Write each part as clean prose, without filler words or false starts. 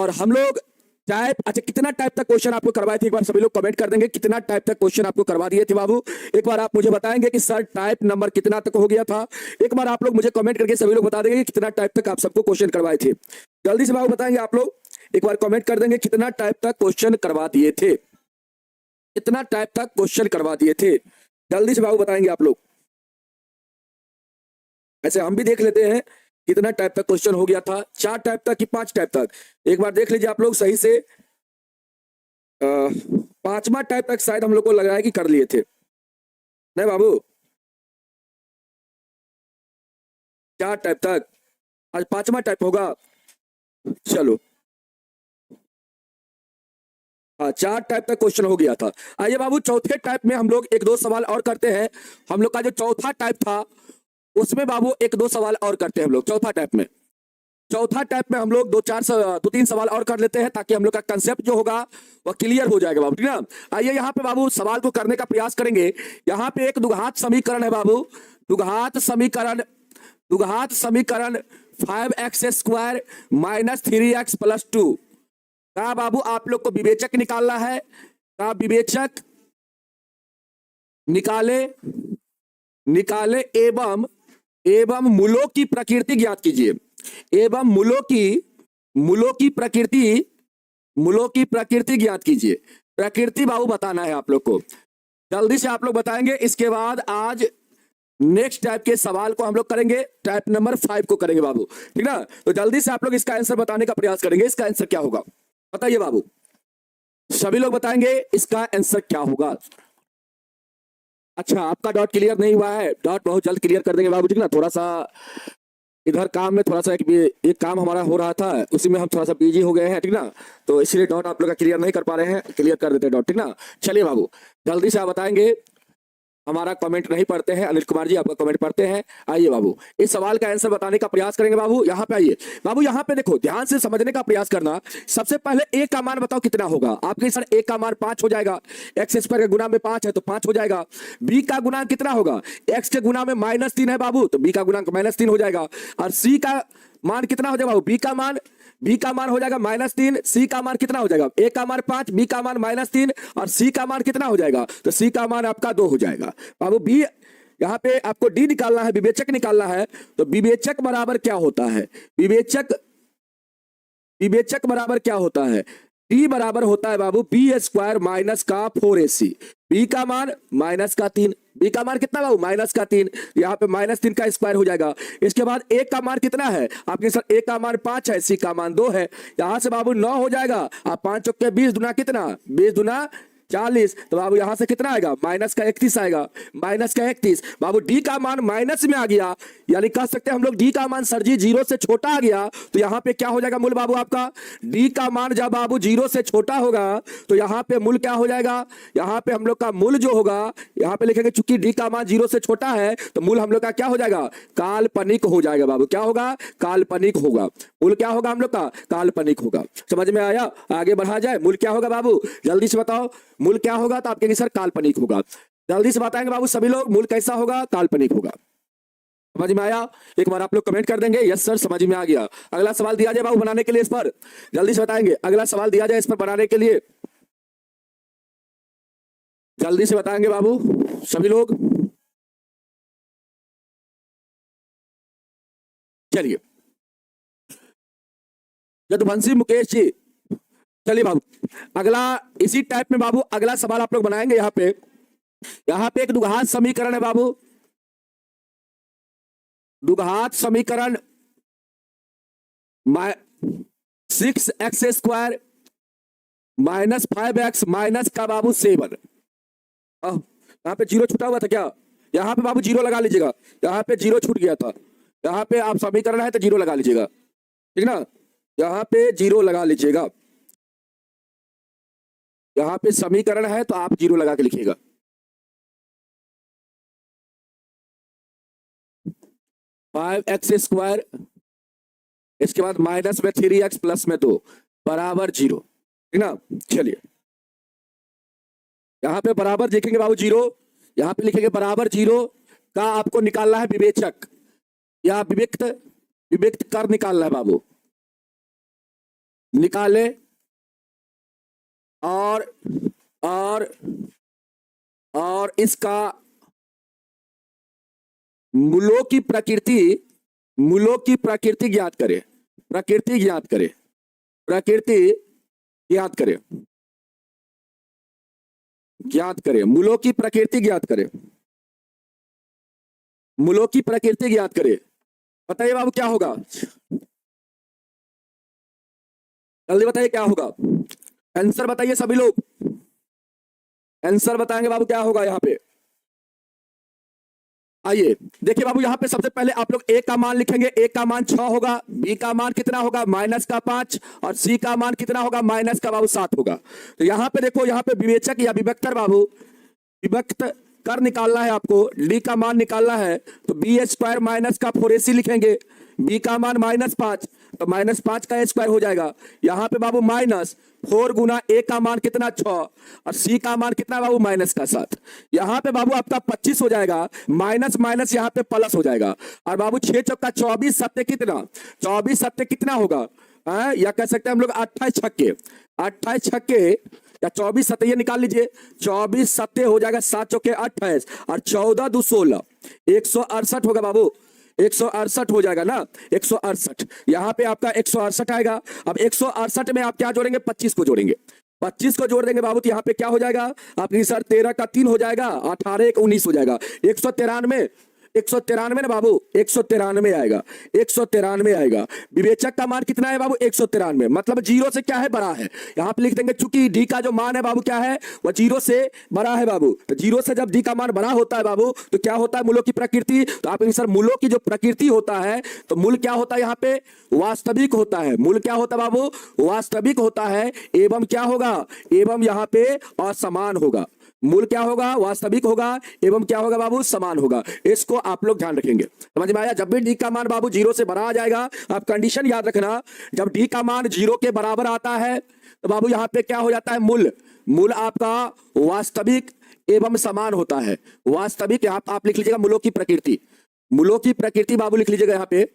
और हम लोग टाइप, अच्छा कितना टाइप तक क्वेश्चन आपको करवाए थे, एक बार सभी लोग कमेंट कर देंगे कितना टाइप तक क्वेश्चन आपको करवा दिए थे बाबू। एक बार आप मुझे बताएंगे कि सर टाइप नंबर कितना तक हो गया था। एक बार आप लोग मुझे कमेंट करके सभी लोग बता देंगे कि कितना टाइप तक आप सबको क्वेश्चन करवाए थे। जल्दी से बाबू बताएंगे आप लोग, एक बार कमेंट कर देंगे कितना टाइप तक क्वेश्चन करवा दिए थे, कितना टाइप तक क्वेश्चन करवा दिए थे। जल्दी से बाबू बताएंगे आप लोग। ऐसे हम भी देख लेते हैं कितना टाइप तक क्वेश्चन हो गया था, 4 टाइप तक कि 5 टाइप तक। एक बार देख लीजिए आप लोग सही से। 5वां टाइप तक शायद हम लोग को लग रहा है कि कर लिए थे, नहीं बाबू? 4 टाइप तक, आज 5वां टाइप होगा। चलो हाँ, 4 टाइप तक क्वेश्चन हो गया था। आइए बाबू चौथे टाइप में हम लोग 1-2 सवाल और करते हैं। हम लोग का जो चौथा टाइप था उसमें बाबू 1-2 सवाल और करते हैं हम लोग। चौथा टाइप में हम लोग 2-3 सवाल और कर लेते हैं ताकि हम लोग का कंसेप्ट जो होगा वह क्लियर हो जाएगा बाबू, ठीक है ना। आइए यहाँ पे बाबू सवाल को करने का प्रयास करेंगे। यहाँ पे एक द्विघात समीकरण है बाबू, द्विघात समीकरण 5x² - 3x + 2 का बाबू आप लोग को विवेचक निकालना है। का विवेचक निकाले एवं मूलों की प्रकृति ज्ञात कीजिए। एवं मूलों की प्रकृति ज्ञात कीजिए। प्रकृति बाबू बताना है आप लोग को, जल्दी से आप लोग बताएंगे। इसके बाद आज नेक्स्ट टाइप के सवाल को हम लोग करेंगे, टाइप नंबर 5 को करेंगे बाबू, ठीक ना। तो जल्दी से आप लोग इसका आंसर बताने का प्रयास करेंगे। इसका आंसर क्या होगा बताइए बाबू, सभी लोग बताएंगे इसका आंसर क्या होगा। अच्छा आपका डॉट क्लियर नहीं हुआ है, डॉट बहुत जल्द क्लियर कर देंगे बाबू, ठीक ना। थोड़ा सा इधर काम में थोड़ा सा एक काम हमारा हो रहा था, उसी में हम थोड़ा सा बिजी हो गए हैं, ठीक ना। तो इसलिए डॉट आप लोग का क्लियर नहीं कर पा रहे हैं, क्लियर कर देते हैं डॉट, ठीक ना। चलिए बाबू जल्दी से आप बताएंगे। हमारा कमेंट नहीं पढ़ते हैं, अनिल कुमार जी आपका कमेंट पढ़ते हैं। आइए बाबू इस सवाल का आंसर बताने का प्रयास करेंगे बाबू। यहाँ पे आइए बाबू, यहाँ पे देखो ध्यान से समझने का प्रयास करना। सबसे पहले ए का मान बताओ कितना होगा। आपके सर ए का मान 5 हो जाएगा, x² के गुना में 5 है तो 5 हो जाएगा। बी का गुना कितना होगा, x के गुना में -3 है बाबू, तो बी का गुना -3 हो जाएगा। और सी का मान कितना हो जाएगा बाबू, बी का मान हो जाएगा -3, सी का मान कितना हो जाएगा, ए का मान 5, बी का मान -3 और सी का मान कितना हो जाएगा, तो सी का मान आपका 2 हो जाएगा बाबू। बी यहाँ पे आपको डी निकालना है, विवेचक निकालना है। तो विवेचक बराबर क्या होता है, विवेचक बराबर क्या होता है, डी बराबर होता है बाबू b² माइनस का 4ac। बी का मान -3, बी का मान कितना बाबू -3, यहाँ पे -3 का स्क्वायर हो जाएगा। इसके बाद ए का मान कितना है आपके सर, ए का मान 5 है, सी का मान 2 है, यहाँ से बाबू 9 हो जाएगा। आप 5 चौके 20 दुना कितना, 20 दुना 40, तो बाबू यहां से कितना आएगा -31 आएगा, -31 बाबू। डी का मान माइनस में आ गया, यानी कह सकते हैं हम लोग डी का मान सर जी 0 से छोटा आ गया, तो यहां पे क्या हो जाएगा मूल बाबू आपका, डी का मान जब बाबू 0 से छोटा होगा तो यहां पे मूल क्या हो जाएगा, यहां पे हम लोग का मूल जो होगा यहां पे लिखेंगे, चूंकि डी का मान 0 से छोटा है तो मूल हम लोग का क्या हो जाएगा, काल्पनिक हो जाएगा बाबू। क्या होगा, काल्पनिक होगा। मूल क्या होगा हम लोग का, काल्पनिक होगा। समझ में आया, आगे बढ़ा जाए। मूल क्या होगा बाबू, जल्दी से बताओ मूल क्या होगा, तो आपके सर काल्पनिक होगा। जल्दी से बताएंगे बाबू सभी लोग, मूल कैसा होगा, काल्पनिक होगा। समझ में आया, एक बार आप लोग कमेंट कर देंगे यस सर समझ में आ गया। अगला सवाल दिया जाए बाबू बनाने के लिए, इस पर जल्दी से बताएंगे। अगला सवाल दिया जाए इस पर बनाने के लिए, जल्दी से बताएंगे बाबू सभी लोग। चलिए यदुवंशी मुकेश जी, चलिए बाबू अगला इसी टाइप में बाबू अगला सवाल आप लोग बनाएंगे। यहाँ पे एक द्विघात समीकरण है बाबू, द्विघात समीकरण 6x² - 5x माइनस का बाबू 7। यहाँ पे 0 छूटा हुआ था क्या, यहाँ पे बाबू 0 लगा लीजिएगा, यहाँ पे 0 छूट गया था। यहाँ पे आप समीकरण है तो 0 लगा लीजिएगा, ठीक ना। यहाँ पे 0 लगा लीजिएगा, यहाँ पे समीकरण है तो आप 0 लगा के लिखिएगा। (5x²) इसके बाद माइनस में 3x प्लस में 2 बराबर 0, ठीक ना। चलिए यहाँ पे बराबर लिखेंगे बाबू 0, यहाँ पे लिखेंगे बराबर 0 का आपको निकालना है विवेचक या विविक्त कर निकालना है बाबू। निकाले और और और इसका मूलों की प्रकृति ज्ञात करें। प्रकृति ज्ञात करें। प्रकृति ज्ञात करें। ज्ञात करें। मूलों की प्रकृति ज्ञात करें। मूलों की प्रकृति ज्ञात करें। बताइए बाबू क्या होगा, जल्दी बताइए क्या होगा। आंसर बताइए सभी लोग, आंसर बताएंगे बाबू क्या होगा यहाँ पे। आइए देखिए बाबू, यहां पे सबसे पहले आप लोग ए का मान लिखेंगे। ए का मान 6 होगा, बी का मान कितना होगा माइनस का 5, और सी का मान कितना होगा माइनस का बाबू 7 होगा। तो यहां पे देखो, यहां पे विवेचक या विभक्तर बाबू, विभक्त कर निकालना है आपको, डी का मान निकालना है, तो बी स्क्वायर माइनस का 4ac लिखेंगे। बी का मान -5, तो -5 का स्क्वायर हो जाएगा। यहाँ पे बाबू -4 गुना ए का मान कितना 6, और सी का मान कितना बाबू -7। यहाँ पे बाबू आपका 25 हो जाएगा, माइनस माइनस यहाँ पे प्लस हो जाएगा। और बाबू 6 चौका 24 सत्ते कितना, 24 सत्ते कितना होगा, या कह सकते हैं हम लोग 28 छक्के, 28 छक्के या 24 सत्ते, ये निकाल लीजिए। 24 सत्ते हो जाएगा 7 चौके 28, और 14 दो 16, 168 होगा बाबू, 168 हो जाएगा ना, 168। यहां पे आपका 168 आएगा। अब 168 में आप क्या जोड़ेंगे, 25 को जोड़ेंगे। 25 को जोड़ देंगे बाबू, तो यहाँ पे क्या हो जाएगा आपकी सर, 13 का 3 हो जाएगा, 18 1 19 हो जाएगा। 193 ना बाबू, 193 आएगा, 193 आएगा। विवेचक का मान कितना है बाबू, 193, मतलब जीरो से क्या है, बड़ा है। यहां पे लिख देंगे, चूंकि डी का जो मान है बाबू क्या है, वह जीरो से बड़ा है बाबू। तो जीरो से जब डी का मान बड़ा होता है बाबू, तो क्या होता है मूलों की प्रकृति, तो आप सर मूलों की जो प्रकृति होता है, तो मूल क्या होता है यहाँ पे, वास्तविक होता है। मूल क्या होता है बाबू, वास्तविक होता है, एवं क्या होगा, एवं यहाँ पे असमान होगा। मूल क्या होगा, वास्तविक होगा, एवं क्या होगा बाबू, समान होगा। इसको आप लोग ध्यान रखेंगे, समझ में आया। जब भी डी का मान बाबू जीरो से बड़ा आ जाएगा, आप कंडीशन याद रखना, जब डी का मान जीरो के बराबर आता है, तो बाबू यहां पे क्या हो जाता है, मूल आपका वास्तविक एवं समान होता है। वास्तविक आप लिख लीजिएगा, मूलों की प्रकृति, मूलों की प्रकृति बाबू लिख लीजिएगा यहां पे,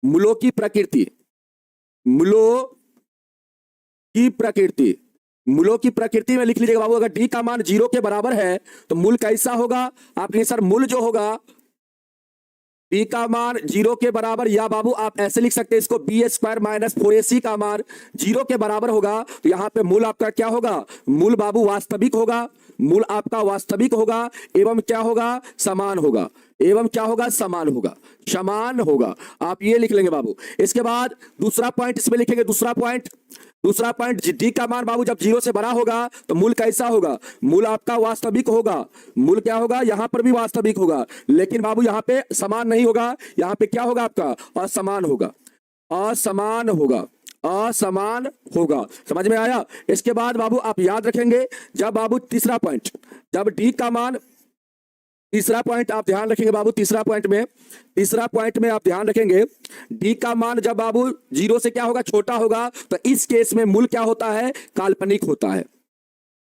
मूलों की प्रकृति, मूलों की प्रकृति, मूलों की प्रकृति में लिख लीजिएगा बाबू, अगर डी का मान जीरो के बराबर है तो मूल कैसा होगा, आप कहिए सर मूल जो होगा, डी का मान जीरो के बराबर, या बाबू आप ऐसे लिख सकते हैं इसको, बी स्क्वायर माइनस 4ac का मान जीरो के बराबर होगा। तो यहां पे मूल आपका क्या होगा, मूल बाबू वास्तविक होगा, मूल आपका वास्तविक होगा, एवं क्या होगा, समान होगा, एवं क्या होगा, समान होगा, समान होगा। आप ये लिख लेंगे बाबू। इसके बाद दूसरा पॉइंट इसमें लिखेंगे, दूसरा पॉइंट डी का मान बाबू जब जीरो से बड़ा होगा तो मूल कैसा होगा, मूल आपका वास्तविक होगा। मूल क्या होगा, यहां पर भी वास्तविक होगा, लेकिन बाबू यहां पे समान नहीं होगा, यहां पे क्या होगा आपका, असमान होगा, असमान होगा, असमान होगा। समझ में आया। इसके बाद बाबू आप याद रखेंगे, जब बाबू तीसरा पॉइंट, जब डी का मान, तीसरा पॉइंट आप ध्यान रखेंगे बाबू, तीसरा पॉइंट में आप ध्यान रखेंगे, डी का मान जब बाबू जीरो से क्या होगा, छोटा होगा, तो इस केस में मूल क्या होता है, काल्पनिक होता है।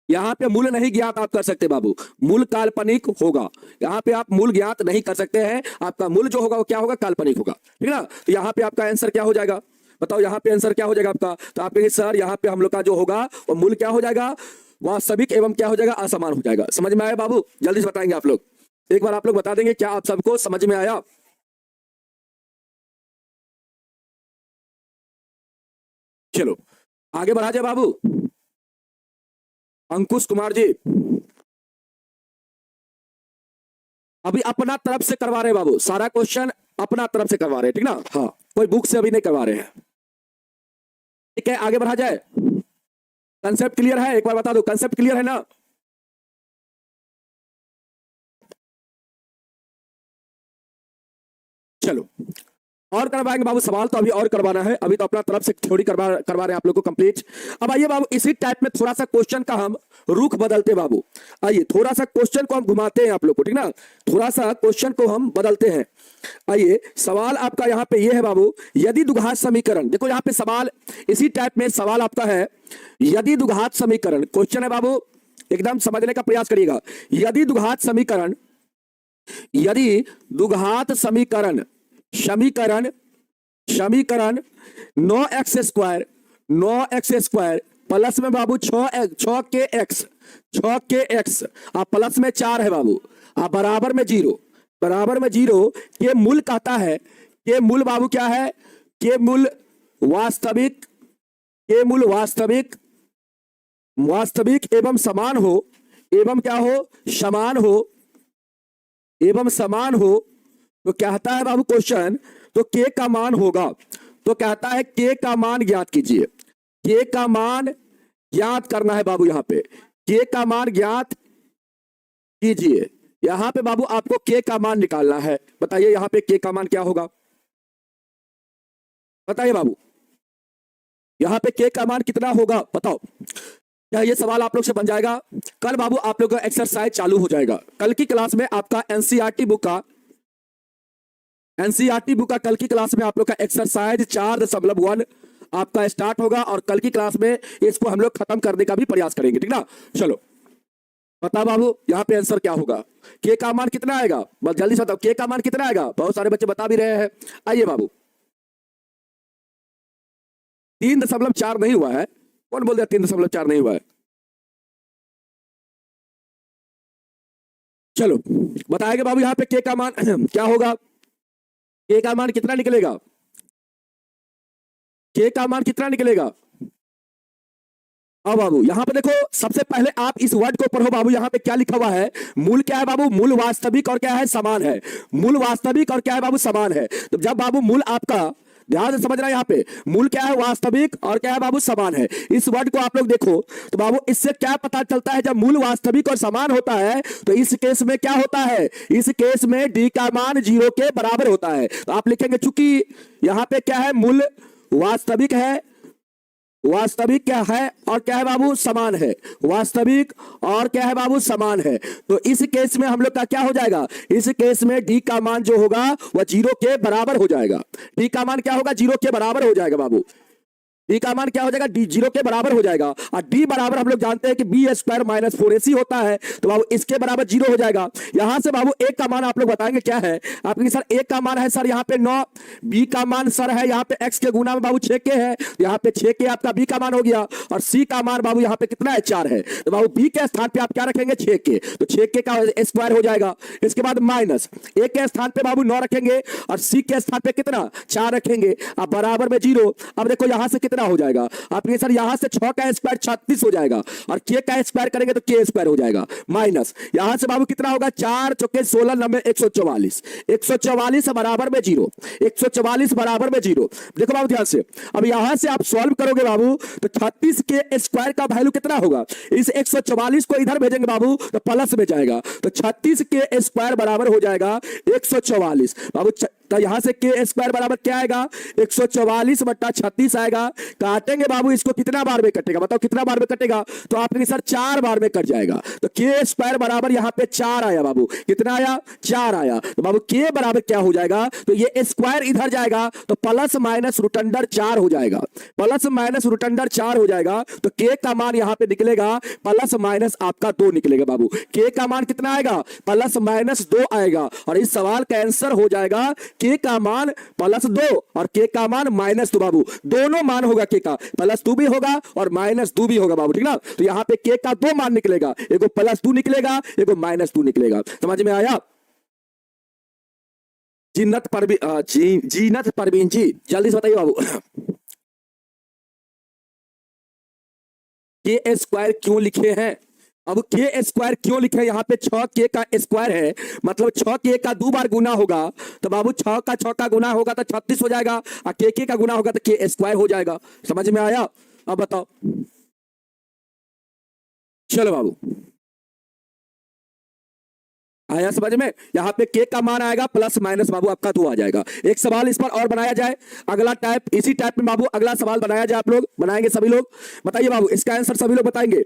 यहां पे मूल नहीं ज्ञात आप कर सकते बाबू, मूल काल्पनिक होगा। यहां पे आप मूल ज्ञात नहीं कर सकते हैं, आपका मूल जो होगा वो क्या होगा, काल्पनिक होगा, ठीक है ना। तो यहां पे आपका आंसर क्या हो जाएगा, बताओ यहाँ पे आंसर क्या हो जाएगा आपका। तो आप कहिए सर यहाँ पे हम लोग का जो होगा वो मूल क्या हो जाएगा, वास्तविक एवं क्या हो जाएगा, असमान हो जाएगा। समझ में आया बाबू, जल्दी से बताएंगे आप लोग, एक बार आप लोग बता देंगे, क्या आप सबको समझ में आया। चलो आगे बढ़ा जाए बाबू। अंकुश कुमार जी अभी अपना तरफ से करवा रहे हैं बाबू, सारा क्वेश्चन अपना तरफ से करवा रहे हैं, ठीक ना। हाँ, कोई बुक से अभी नहीं करवा रहे हैं, ठीक है। आगे बढ़ा जाए, कंसेप्ट क्लियर है, एक बार बता दो, कंसेप्ट क्लियर है ना। चलो और करवाएंगे बाबू, सवाल तो अभी और करवाना है, अभी तो अपना तरफ से थोड़ी करवा रहे हैं आप लोग को कंप्लीट। अब आइए बाबू, इसी टाइप में थोड़ा सा क्वेश्चन का हम रुख बदलते बाबू। आइए थोड़ा सा क्वेश्चन को हम घुमाते हैं आप लोग को, ठीक ना, थोड़ा सा क्वेश्चन को हम बदलते हैं। आइए सवाल आपका यहाँ पे ये है बाबू, यदि द्विघात समीकरण, देखो यहाँ पे सवाल इसी टाइप में सवाल आपका है, यदि द्विघात समीकरण क्वेश्चन है बाबू, एकदम समझने का प्रयास करिएगा। यदि द्विघात समीकरण, यदि द्विघात समीकरण समीकरण 9x² 9x² प्लस में बाबू 6 के एक्स आप प्लस में 4 है बाबू, आप बराबर में 0, बराबर में 0 के मूल कहता है, के मूल बाबू क्या है, के मूल वास्तविक, के मूल वास्तविक, वास्तविक एवं समान हो, एवं क्या हो, समान हो, एवं समान हो। तो कहता है बाबू क्वेश्चन, तो के का मान होगा, तो कहता है के का मान ज्ञात कीजिए, के का मान ज्ञात करना है बाबू, यहां पे के का मान ज्ञात कीजिए। यहां पे बाबू आपको के का मान निकालना है। बताइए यहां पे के का मान क्या होगा, बताइए बाबू यहां पे के का मान कितना होगा, बताओ। क्या ये सवाल आप लोग से बन जाएगा? कल बाबू आप लोग का एक्सरसाइज चालू हो जाएगा। कल की क्लास में आपका एनसीईआरटी बुक का, एनसीईआरटी बुक का कल की क्लास में आप लोग का एक्सरसाइज 4.1 आपका स्टार्ट होगा और कल की क्लास में इसको हम लोग खत्म करने का भी प्रयास करेंगे, ठीक ना। चलो बता बाबू यहां पे आंसर क्या होगा, के का मान कितना आएगा, बस जल्दी से बताओ के का मान कितना आएगा। बहुत सारे बच्चे बता भी रहे हैं। आइए बाबू 3.4 नहीं हुआ है, कौन बोल दिया 3.4 नहीं हुआ है? चलो बताएंगे बाबू यहां पे के का मान क्या होगा, के का मान कितना निकलेगा, के का मान कितना निकलेगा। अब बाबू यहां पे देखो, सबसे पहले आप इस वर्ड को पढ़ो बाबू, यहां पे क्या लिखा हुआ है, मूल क्या है बाबू, मूल वास्तविक और क्या है, समान है। मूल वास्तविक और क्या है बाबू, समान है। तो जब बाबू मूल आपका, ध्यान से समझना, यहाँ पे मूल क्या है, वास्तविक और क्या है बाबू, समान है। इस वर्ड को आप लोग देखो तो बाबू इससे क्या पता चलता है, जब मूल वास्तविक और समान होता है तो इस केस में क्या होता है, इस केस में डी का मान 0 के बराबर होता है। तो आप लिखेंगे चूंकि यहां पे क्या है, मूल वास्तविक है, वास्तविक क्या है और क्या है बाबू, समान है, वास्तविक और क्या है बाबू, समान है। तो इस केस में हम लोग का क्या हो जाएगा, इस केस में डी का मान जो होगा वह 0 के बराबर हो जाएगा। डी का मान क्या होगा, 0 के बराबर हो जाएगा बाबू। डी का मान क्या हो जाएगा, डी 0 के बराबर हो जाएगा। और डी बराबर हम लोग जानते हैं कि बी स्क्वायर माइनस 4ac होता है, तो बाबू इसके बराबर 0 हो जाएगा। यहां से बाबू एक का मान आप लोग बताएंगे क्या है आपके, सर एक का मान है सर यहाँ पे 9, बी का मान सर है यहाँ पे x के गुना में बाबू 6 के है, यहाँ पे 6 के आपका बी का मान हो गया, और सी का मान बाबू यहाँ पे कितना है, 4 है। तो बाबू बी के स्थान पे आप क्या रखेंगे, 6 के, तो 6 के का स्क्वायर हो जाएगा। इसके बाद माइनस ए के स्थान पे बाबू 9 रखेंगे और सी के स्थान पे कितना, 4 रखेंगे, अब बराबर में 0। अब देखो यहां से कितना हो जाएगा आपके, सर यहां से 6 का स्क्वायर 36 हो जाएगा, और के का स्क्वायर करेंगे तो के स्क्वायर हो जाएगा, माइनस यहां से बाबू कितना होगा, 4 चौके 16 9 144, 144 बराबर में 0, 144 बराबर में 0। देखो बाबू ध्यान से, अब यहां से आप सॉल्व करोगे बाबू तो 36 के स्क्वायर का वैल्यू कितना होगा, इस 144 को इधर भेजेंगे बाबू तो प्लस में जाएगा, तो 36 के स्क्वायर बराबर हो जाएगा 144 बाबू। तो यहां से के स्क्वायर बराबर क्या आएगा, 144 बट्टा 36 आएगा। काटेंगे बाबू इसको, कितना बार में कटेगा, बताओ कितना बार में कटेगा, तो आपके सर 4 बार में कट जाएगा। तो के स्क्वायर बराबर यहां पे 4 आया बाबू, कितना आया, 4 आया। तो बाबू के बराबर क्या हो जाएगा, तो ये स्क्वायर इधर जाएगा तो प्लस माइनस रूट अंडर 4 हो जाएगा, प्लस माइनस रूट अंडर 4 हो जाएगा। तो के का मान यहां पे निकलेगा प्लस माइनस आपका 2 निकलेगा बाबू। के का मान कितना आएगा, प्लस माइनस 2 आएगा, और इस सवाल का आंसर हो जाएगा के का मान प्लस 2 और के का मान माइनस 2 बाबू। दोनों मान होगा, के का प्लस 2 भी होगा और माइनस 2 भी होगा बाबू, ठीक ना। तो यहां पे के का 2 मान निकलेगा, एगो प्लस 2 निकलेगा, एगो माइनस 2 निकलेगा। समझ में आया? जीनत परवीन जी जल्दी से बताइए बाबू, के स्क्वायर क्यों लिखे हैं। अब के स्क्वायर क्यों लिखे, यहां पे 6 के का स्क्वायर है, मतलब 6 के का 2 बार गुना होगा, तो बाबू 6 का 6 का गुना होगा तो 36 हो जाएगा, और के का गुना होगा तो के स्क्वायर हो जाएगा। समझ में आया? अब बताओ, चलो बाबू आया समझ में? यहां पे के का मान आएगा प्लस माइनस बाबू आपका 2 आ जाएगा। एक सवाल इस पर और बनाया जाए, अगला टाइप, इसी टाइप में बाबू अगला सवाल बनाया जाए, आप लोग बनाएंगे सभी लोग, बताइए बाबू इसका आंसर सभी लोग बताएंगे,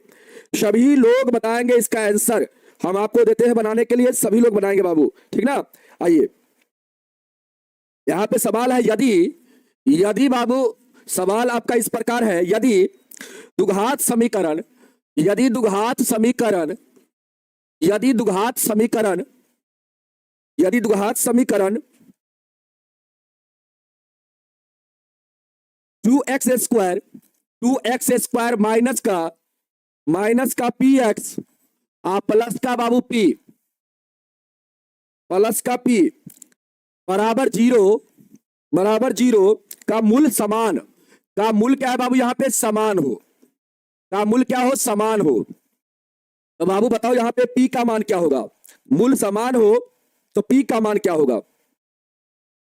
सभी लोग बताएंगे इसका आंसर, हम आपको देते हैं बनाने के लिए, सभी लोग बनाएंगे बाबू, ठीक ना। आइए यहां पे सवाल है, यदि यदि बाबू सवाल आपका इस प्रकार है, यदि द्विघात समीकरण, यदि द्विघात समीकरण, यदि द्विघात समीकरण, यदि द्विघात समीकरण 2x² 2x² माइनस का px प्लस का बाबू p बराबर जीरो का मूल समान, का मूल क्या है बाबू यहां पे समान हो, का मूल क्या हो समान हो। तो बाबू बताओ यहां पे p का मान क्या होगा, मूल समान हो तो p का मान क्या होगा,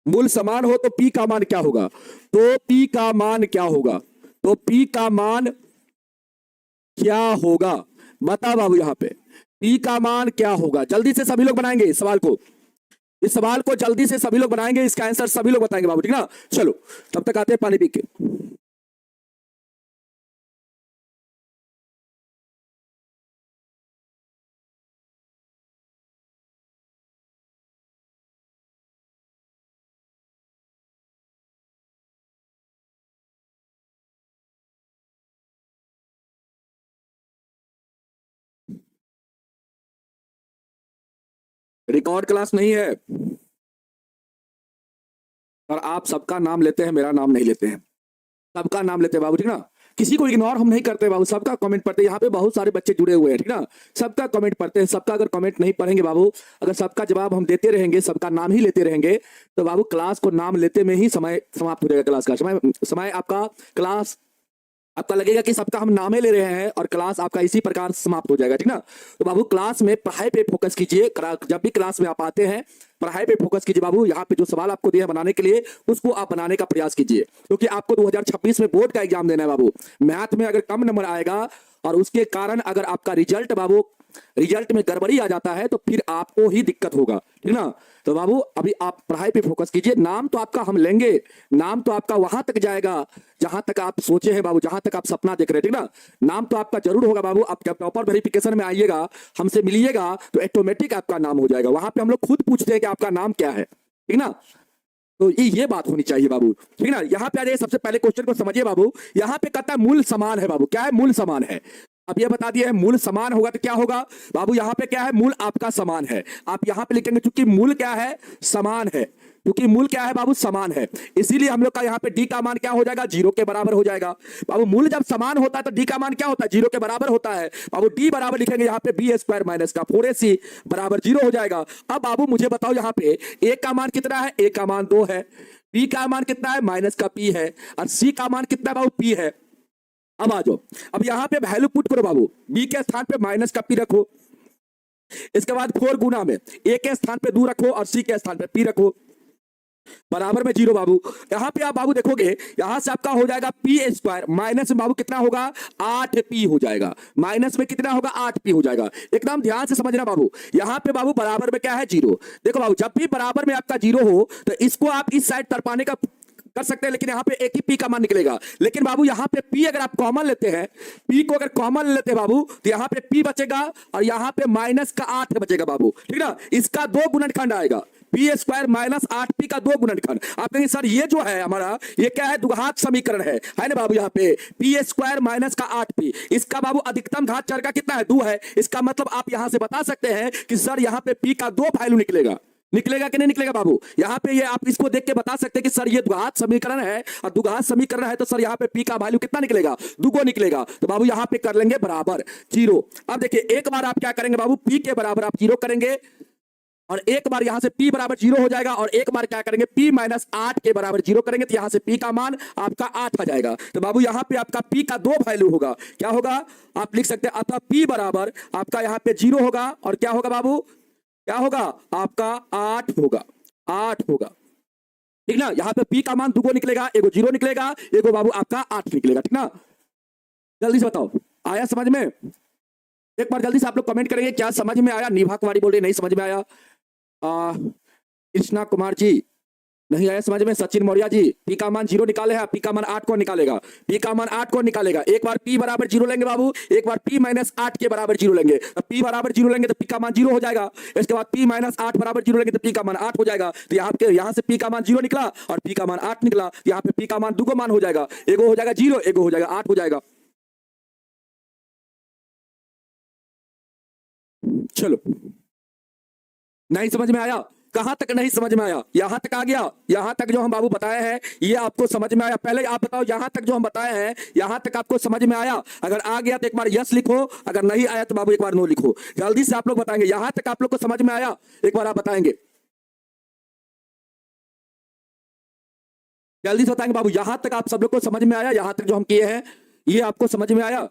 मूल समान हो तो p का मान क्या होगा, तो p का मान क्या होगा, तो p का मान क्या होगा, बता बाबू यहां पे p का मान क्या होगा। जल्दी से सभी लोग बनाएंगे इस सवाल को, इस सवाल को जल्दी से सभी लोग बनाएंगे, इसका आंसर सभी लोग बताएंगे बाबू, ठीक ना। चलो तब तक आते हैं पानी पी के। रिकॉर्ड क्लास नहीं है, और आप सबका नाम लेते हैं, मेरा नाम नहीं लेते हैं, सबका नाम लेते हैं बाबू, ठीक ना। किसी को इग्नोर हम नहीं करते बाबू, सबका कमेंट पढ़ते हैं। यहाँ पे बहुत सारे बच्चे जुड़े हुए हैं, ठीक ना, सबका कमेंट पढ़ते हैं। सबका अगर कमेंट नहीं पढ़ेंगे बाबू, अगर सबका जवाब हम देते रहेंगे, सबका नाम ही लेते रहेंगे, तो बाबू क्लास को नाम लेते में ही समय समाप्त हो जाएगा, क्लास का समय आपका क्लास आपका लगेगा कि सबका हम नामे ले रहे हैं और क्लास आपका इसी प्रकार समाप्त हो जाएगा, ठीक ना। तो बाबू क्लास में पढ़ाई पे फोकस कीजिए, जब भी क्लास में आप आते हैं पढ़ाई पे फोकस कीजिए बाबू। यहाँ पे जो सवाल आपको दिए बनाने के लिए, उसको आप बनाने का प्रयास कीजिए, क्योंकि आपको 2026 में बोर्ड का एग्जाम देना है बाबू। मैथ में अगर कम नंबर आएगा और उसके कारण अगर आपका रिजल्ट में गड़बड़ी आ जाता है, तो फिर आपको ही दिक्कत होगा, ठीक ना। तो बाबू अभी आप पढ़ाई पे फोकस कीजिए। नाम तो आपका हम लेंगे, नाम तो आपका वहां तक जाएगा जहां तक आप सोचे हैं बाबू, जहां तक आप सपना देख रहे हैं, ठीक ना। नाम तो आपका जरूर होगा बाबू। आप जब प्रॉपर वेरिफिकेशन में आइएगा, हमसे मिलिएगा, तो ऑटोमेटिक आपका नाम हो जाएगा। वहां पे हम लोग खुद पूछते हैं कि आपका नाम क्या है, ठीक ना। तो ये बात होनी चाहिए बाबू, ठीक ना। यहाँ पे आ जाइए, सबसे पहले क्वेश्चन को समझिए बाबू। यहाँ पे कहता है मूल समान है बाबू, क्या है मूल समान है। अब ये बता दिया है मूल समान होगा तो क्या होगा बाबू, यहाँ पे क्या है मूल आपका समान है। आप यहाँ पे लिखेंगे चूंकि मूल क्या है समान है, क्योंकि मूल क्या है बाबू समान है, इसीलिए हम लोग का यहाँ पे डी का मान क्या हो जाएगा, जीरो के बराबर हो जाएगा बाबू। मूल जब समान होता है तो डी का मान क्या होता है, जीरो के बराबर होता है बाबू। डी बराबर लिखेंगे यहाँ पे b² माइनस का 4ac बराबर जीरो हो जाएगा। अब बाबू मुझे बताओ यहाँ पे a का मान कितना है, a का मान 2 है, b का मान कितना है माइनस का p है, और c का मान कितना है बाबू p है। अब आ जाओ, अब यहां पे वैल्यू पुट करो बाबू, b के स्थान पे माइनस का p रखो, इसके बाद 4 गुना में a के स्थान पे 2 रखो और c के स्थान पे p रखो, बराबर में जीरो बाबू। यहां पे आप बाबू देखोगे, यहां से आपका हो जाएगा p² माइनस में बाबू कितना होगा 8p हो जाएगा, माइनस में कितना होगा 8p हो जाएगा। एकदम ध्यान से समझना बाबू, यहां पे बाबू बराबर में क्या है जीरो। देखो बाबू जब भी बराबर में आपका जीरो हो तो इसको आप इस साइड तरपाने का कर सकते हैं, लेकिन यहाँ पे एक ही पी का मान निकलेगा। लेकिन बाबू यहाँ पे पी अगर आप कॉमन लेते हैं, पी को अगर कॉमन लेते हैं बाबू, तो यहाँ पे पी बचेगा और यहाँ पे माइनस का 8 बचेगा बाबू, ठीक ना। इसका 2 गुणनखंड आएगा, p² माइनस 8p का 2 गुणनखंड। आप कहेंगे सर ये जो है हमारा ये क्या है, द्विघात समीकरण है ना बाबू। यहाँ पे p² माइनस का 8p, इसका बाबू अधिकतम घात चर का कितना है 2 है। इसका मतलब आप यहां से बता सकते हैं कि सर यहाँ पे p का 2 वैल्यू निकलेगा कि नहीं निकलेगा बाबू। यहाँ पे ये आप इसको देख के बता सकते हैं कि सर ये द्विघात समीकरण है, और द्विघात समीकरण है तो सर यहाँ पे p का वैल्यू कितना निकलेगा, 2 निकलेगा। तो बाबू यहाँ पे कर लेंगे बराबर जीरो। अब देखिए एक बार आप क्या करेंगे बाबू, p के बराबर आप जीरो करेंगे, और एक बार यहां से p बराबर जीरो हो जाएगा, और एक बार क्या करेंगे p माइनस 8 के बराबर जीरो करेंगे, तो यहां से p का मान आपका 8 आ जाएगा। तो बाबू यहां पे आपका p का 2 वैल्यू होगा, क्या होगा आप लिख सकते हैं, अतः p बराबर आपका यहां पे जीरो होगा, और क्या होगा बाबू, क्या होगा आपका 8 होगा, 8 होगा, ठीक ना। यहां पे p का मान 2 निकलेगा, एगो जीरो निकलेगा, एगो बाबू आपका 8 निकलेगा, ठीक ना। जल्दी से बताओ आया समझ में, एक बार जल्दी से आप लोग कमेंट करेंगे क्या समझ में आया। निभा कुमारी बोल रही नहीं समझ में आया, कृष्णा कुमार जी नहीं आया समझ में। सचिन मौर्य जी पी का मान 0 निकाले हैं, पी का मान 8 को निकालेगा, पी का मान 8 को निकालेगा। एक बार पी बराबर 0 लेंगे बाबू, एक बार पी माइनस 8 के बराबर 0 लेंगे, तो पी बराबर 0 लेंगे तो पी का मान 0 हो जाएगा। इसके बाद पी माइनस 8 बराबर 0 लेंगे तो पी का मान 8 हो जाएगा। तो यहाँ से पी का मान 0 निकला और पी का मान 8 निकला, तो यहाँ पे पी का मान 2 मान हो जाएगा, एगो हो जाएगा 0, एगो हो जाएगा 8 हो जाएगा। चलो नहीं समझ में आया, कहां तक नहीं समझ में आया? यहां तक आ गया? यहां तक जो हम बाबू बताए हैं ये आपको समझ में आया? पहले आप बताओ, यहां तक जो हम बताए हैं यहां तक आपको समझ में आया? अगर आ गया तो एक बार यस लिखो, अगर नहीं आया तो बाबू एक बार नो लिखो। जल्दी से आप लोग बताएंगे, यहां तक आप लोग को समझ में आया? एक बार आप बताएंगे, जल्दी से बताएंगे बाबू, यहां तक आप सब लोग को समझ में आया? यहां तक जो हम किए हैं ये आपको समझ में आया?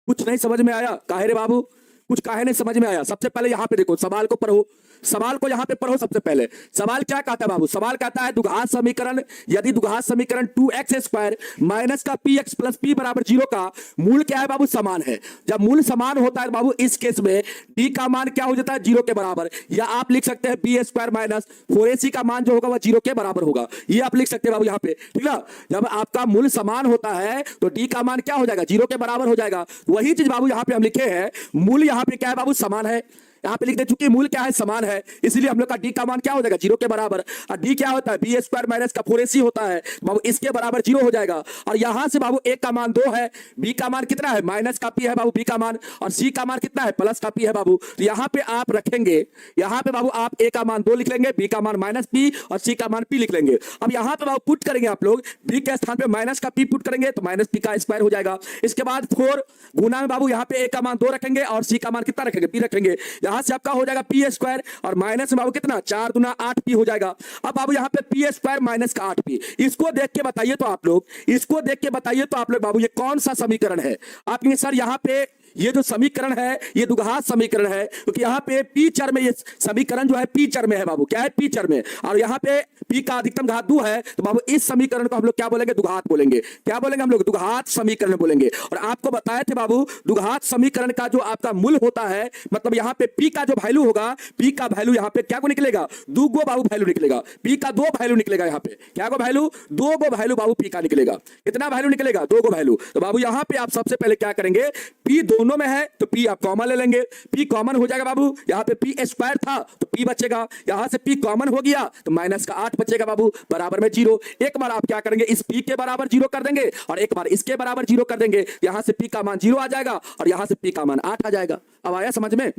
कुछ नहीं समझ में आया? काहे रे बाबू, कुछ काहे नहीं समझ में आया? सबसे पहले यहां पे देखो, सवाल को पढ़ो, सवाल को यहां पे पढ़ो। सबसे पहले सवाल क्या कहता है बाबू? सवाल कहता है द्विघात समीकरण, यदि द्विघात समीकरण 2x² माइनस का px प्लस p बराबर 0 का मूल क्या है बाबू? समान है। जब मूल समान होता है बाबू इस केस में d का मान क्या हो जाता है? 0 के बराबर, या आप लिख सकते हैं b² माइनस 4ac का मान जो होगा वह 0 के बराबर होगा। ये आप लिख सकते हैं बाबू यहाँ पे, ठीक ना? जब आपका मूल समान होता है तो d का मान क्या हो जाएगा? 0 के बराबर हो जाएगा। वही चीज बाबू यहाँ पे हम लिखे हैं, मूल यहाँ पे क्या है बाबू? समान है। यहाँ पे लिख दे, चूंकि मूल क्या है? समान है, इसलिए हम लोग का डी का मान क्या हो जाएगा? 0 के बराबर। और डी क्या होता है? b² माइनस का 4ac होता है बाबू, इसके बराबर 0 हो जाएगा। और यहां से बाबू a का मान 2 है, b का मान कितना है? माइनस का p है बाबू b का मान, और c का मान कितना है? प्लस का p है बाबू। तो यहाँ पे आप रखेंगे, यहाँ पे बाबू आप a का मान 2 लिख लेंगे, b का मान माइनस p और c का मान p लिख लेंगे। अब यहाँ पे बाबू पुट करेंगे आप लोग, b के स्थान पे माइनस का p पुट करेंगे तो माइनस p का स्क्वायर हो जाएगा। इसके बाद 4 गुना में बाबू यहाँ पे a का मान 2 रखेंगे और c का मान कितना रखेंगे? p रखेंगे। यहाँ से आपका हो जाएगा p² और माइनस में बाबू कितना? 4 दूना 8p हो जाएगा। अब बाबू यहाँ पे p² माइनस का 8p, इसको देख के बताइए तो आप लोग, इसको देख के बताइए तो आप लोग बाबू ये कौन सा समीकरण है? आप कहेंगे सर यहाँ पे ये जो समीकरण है ये द्विघात समीकरण है, क्योंकि यहाँ पे p चर में ये समीकरण जो है p चर में है बाबू। क्या है? p चर में, और यहाँ पे p का अधिकतम घात 2 है, तो बाबू इस समीकरण को हम लोग क्या बोलेंगे? द्विघात बोलेंगे। क्या बोलेंगे हम लोग? द्विघात समीकरण बोलेंगे। और आपको बताए थे बाबू द्विघात समीकरण का जो आपका मूल होता है, मतलब यहाँ पे p का जो वैल्यू होगा, p का वैल्यू यहाँ पे क्या को निकलेगा? 2 गो बाबू वैल्यू निकलेगा। p का 2 वैल्यू निकलेगा। यहाँ पे क्या को वैल्यू? 2 गो वैल्यू बाबू p का निकलेगा। कितना वैल्यू निकलेगा? 2 गो वैल्यू। तो बाबू यहाँ पे आप सबसे पहले क्या करेंगे? p दोनों में है तो p आप कॉमन ले लेंगे, p कॉमन हो जाएगा बाबू। यहाँ पे p² था तो p बचेगा, यहाँ से p कॉमन हो गया तो माइनस का 8 बचेगा बाबू, बराबर में 0। एक बार आप क्या करेंगे? इस p के बराबर 0 कर देंगे और एक बार इसके बराबर 0 कर देंगे। यहाँ से p का मान 0 आ जाएगा और यहाँ से p का मान 8 आ जाएगा। अब आया समझ में?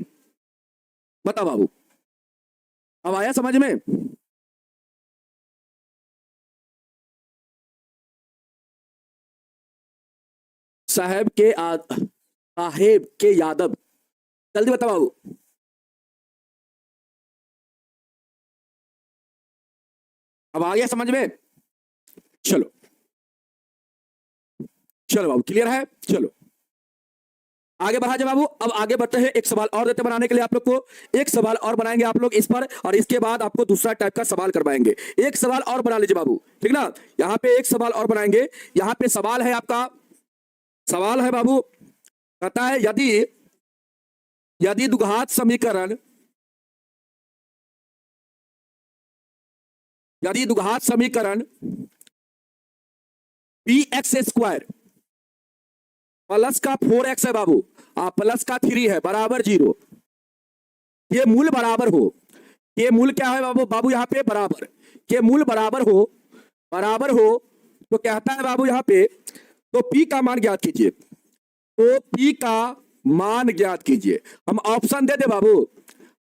बताओ बाबू, अब आया समझ में? साहेब के यादव, जल्दी बताओ बाबू। अब आ गया समझ में? चलो चलो बाबू, क्लियर है? चलो आगे बढ़ा जाए बाबू। अब आगे बढ़ते हैं, एक सवाल और देते बनाने के लिए आप लोग को। एक सवाल और बनाएंगे आप लोग इस पर, और इसके बाद आपको दूसरा टाइप का सवाल करवाएंगे। एक सवाल और बना लीजिए बाबू, ठीक ना? यहाँ पे एक सवाल और बनाएंगे। यहाँ पे सवाल है आपका, सवाल है बाबू, कहता है यदि यदि द्विघात समीकरण, यदि द्विघात समीकरण px² प्लस का 4x है बाबू, प्लस का 3 है बराबर 0, ये मूल बराबर हो। ये मूल क्या है बाबू? बाबू यहाँ पे बराबर, ये मूल बराबर हो, बराबर हो तो कहता है बाबू यहाँ पे, तो p का मान ज्ञात कीजिए। तो p का मान ज्ञात कीजिए। हम ऑप्शन दे दे बाबू,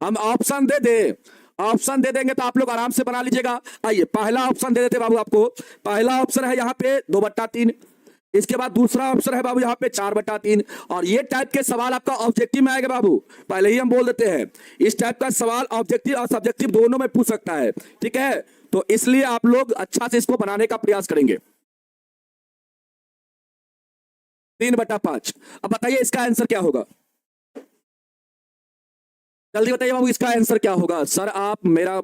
हम ऑप्शन दे दे, ऑप्शन दे देंगे तो आप लोग आराम से बना लीजिएगा। आइए पहला ऑप्शन दे देते बाबू आपको। पहला ऑप्शन है यहाँ पे 2/3, इसके बाद दूसरा ऑप्शन है बाबू यहाँ पे 4/3। और ये टाइप के सवाल आपका ऑब्जेक्टिव में आएगा बाबू, पहले ही हम बोल देते हैं। इस टाइप का सवाल ऑब्जेक्टिव और सब्जेक्टिव दोनों में पूछ सकता है, ठीक है? तो इसलिए आप लोग अच्छा से इसको बनाने का प्रयास करेंगे। 3/5। अब बताइए इसका आंसर क्या होगा? जल्दी बताइए बाबू, इसका आंसर क्या होगा? सर आप मेरा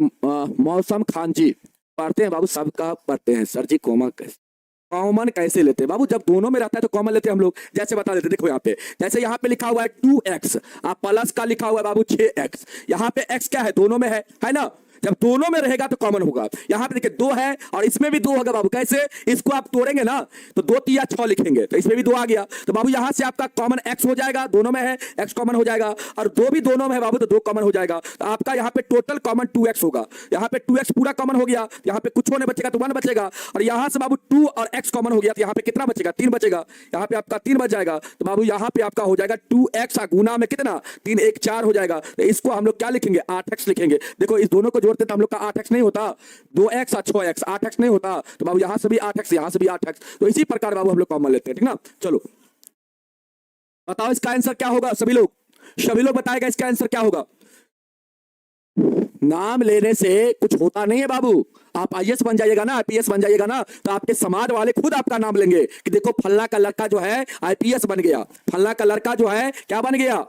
मौसम खान जी पढ़ते हैं बाबू, सबका पढ़ते हैं सर जी। कॉमन कैसे लेते हैं बाबू? जब दोनों में रहता है तो कॉमन लेते हैं हम लोग। जैसे बता देते, देखो यहाँ पे, जैसे यहाँ पे लिखा हुआ है 2x, आप प्लस का लिखा हुआ है बाबू 6x। यहाँ पे x क्या है? दोनों में है ना? जब दोनों में रहेगा तो कॉमन होगा। यहाँ पे देखिए 2 है और इसमें भी 2 होगा बाबू। कैसे? इसको आप तोड़ेंगे ना तो 2 3 6 लिखेंगे, तो इसमें भी 2 आ गया। तो बाबू यहाँ से आपका कॉमन x हो जाएगा, दोनों में है x कॉमन हो जाएगा, और 2 भी दोनों में है बाबू तो 2 कॉमन हो जाएगा। तो आपका यहाँ पे टोटल कॉमन 2x होगा। यहाँ पे 2x पूरा कॉमन हो गया, यहाँ पे कुछ होने बचेगा तो 1 बचेगा। और यहाँ से बाबू 2 और x कॉमन हो गया तो यहाँ पे कितना बचेगा? 3 बचेगा। यहाँ पे आपका 3 बच जाएगा। तो बाबू यहाँ पे आपका हो जाएगा 2x गुना में कितना? 3 1 4 हो जाएगा। तो इसको हम लोग क्या लिखेंगे? 8x लिखेंगे। देखो इस दोनों को जोड़ते तो हम लोग का 8x नहीं होता, 2x और 6x, 8x नहीं होता, तो बाबू यहां से भी 8x, यहां से भी 8x, तो इसी प्रकार बाबू हम लोग कॉमन लेते हैं, ठीक ना। चलो बताओ इसका आंसर क्या होगा, सभी लोग बताएगा इसका आंसर क्या होगा। नाम लेने से कुछ होता नहीं है बाबू। आप आईएएस बन जाइएगा ना, आईपीएस बन जाइएगा ना, तो आपके समाज वाले खुद आपका नाम लेंगे कि देखो फल्ला का लड़का जो है आईपीएस बन गया, फल्ला का लड़का जो है क्या बन गया,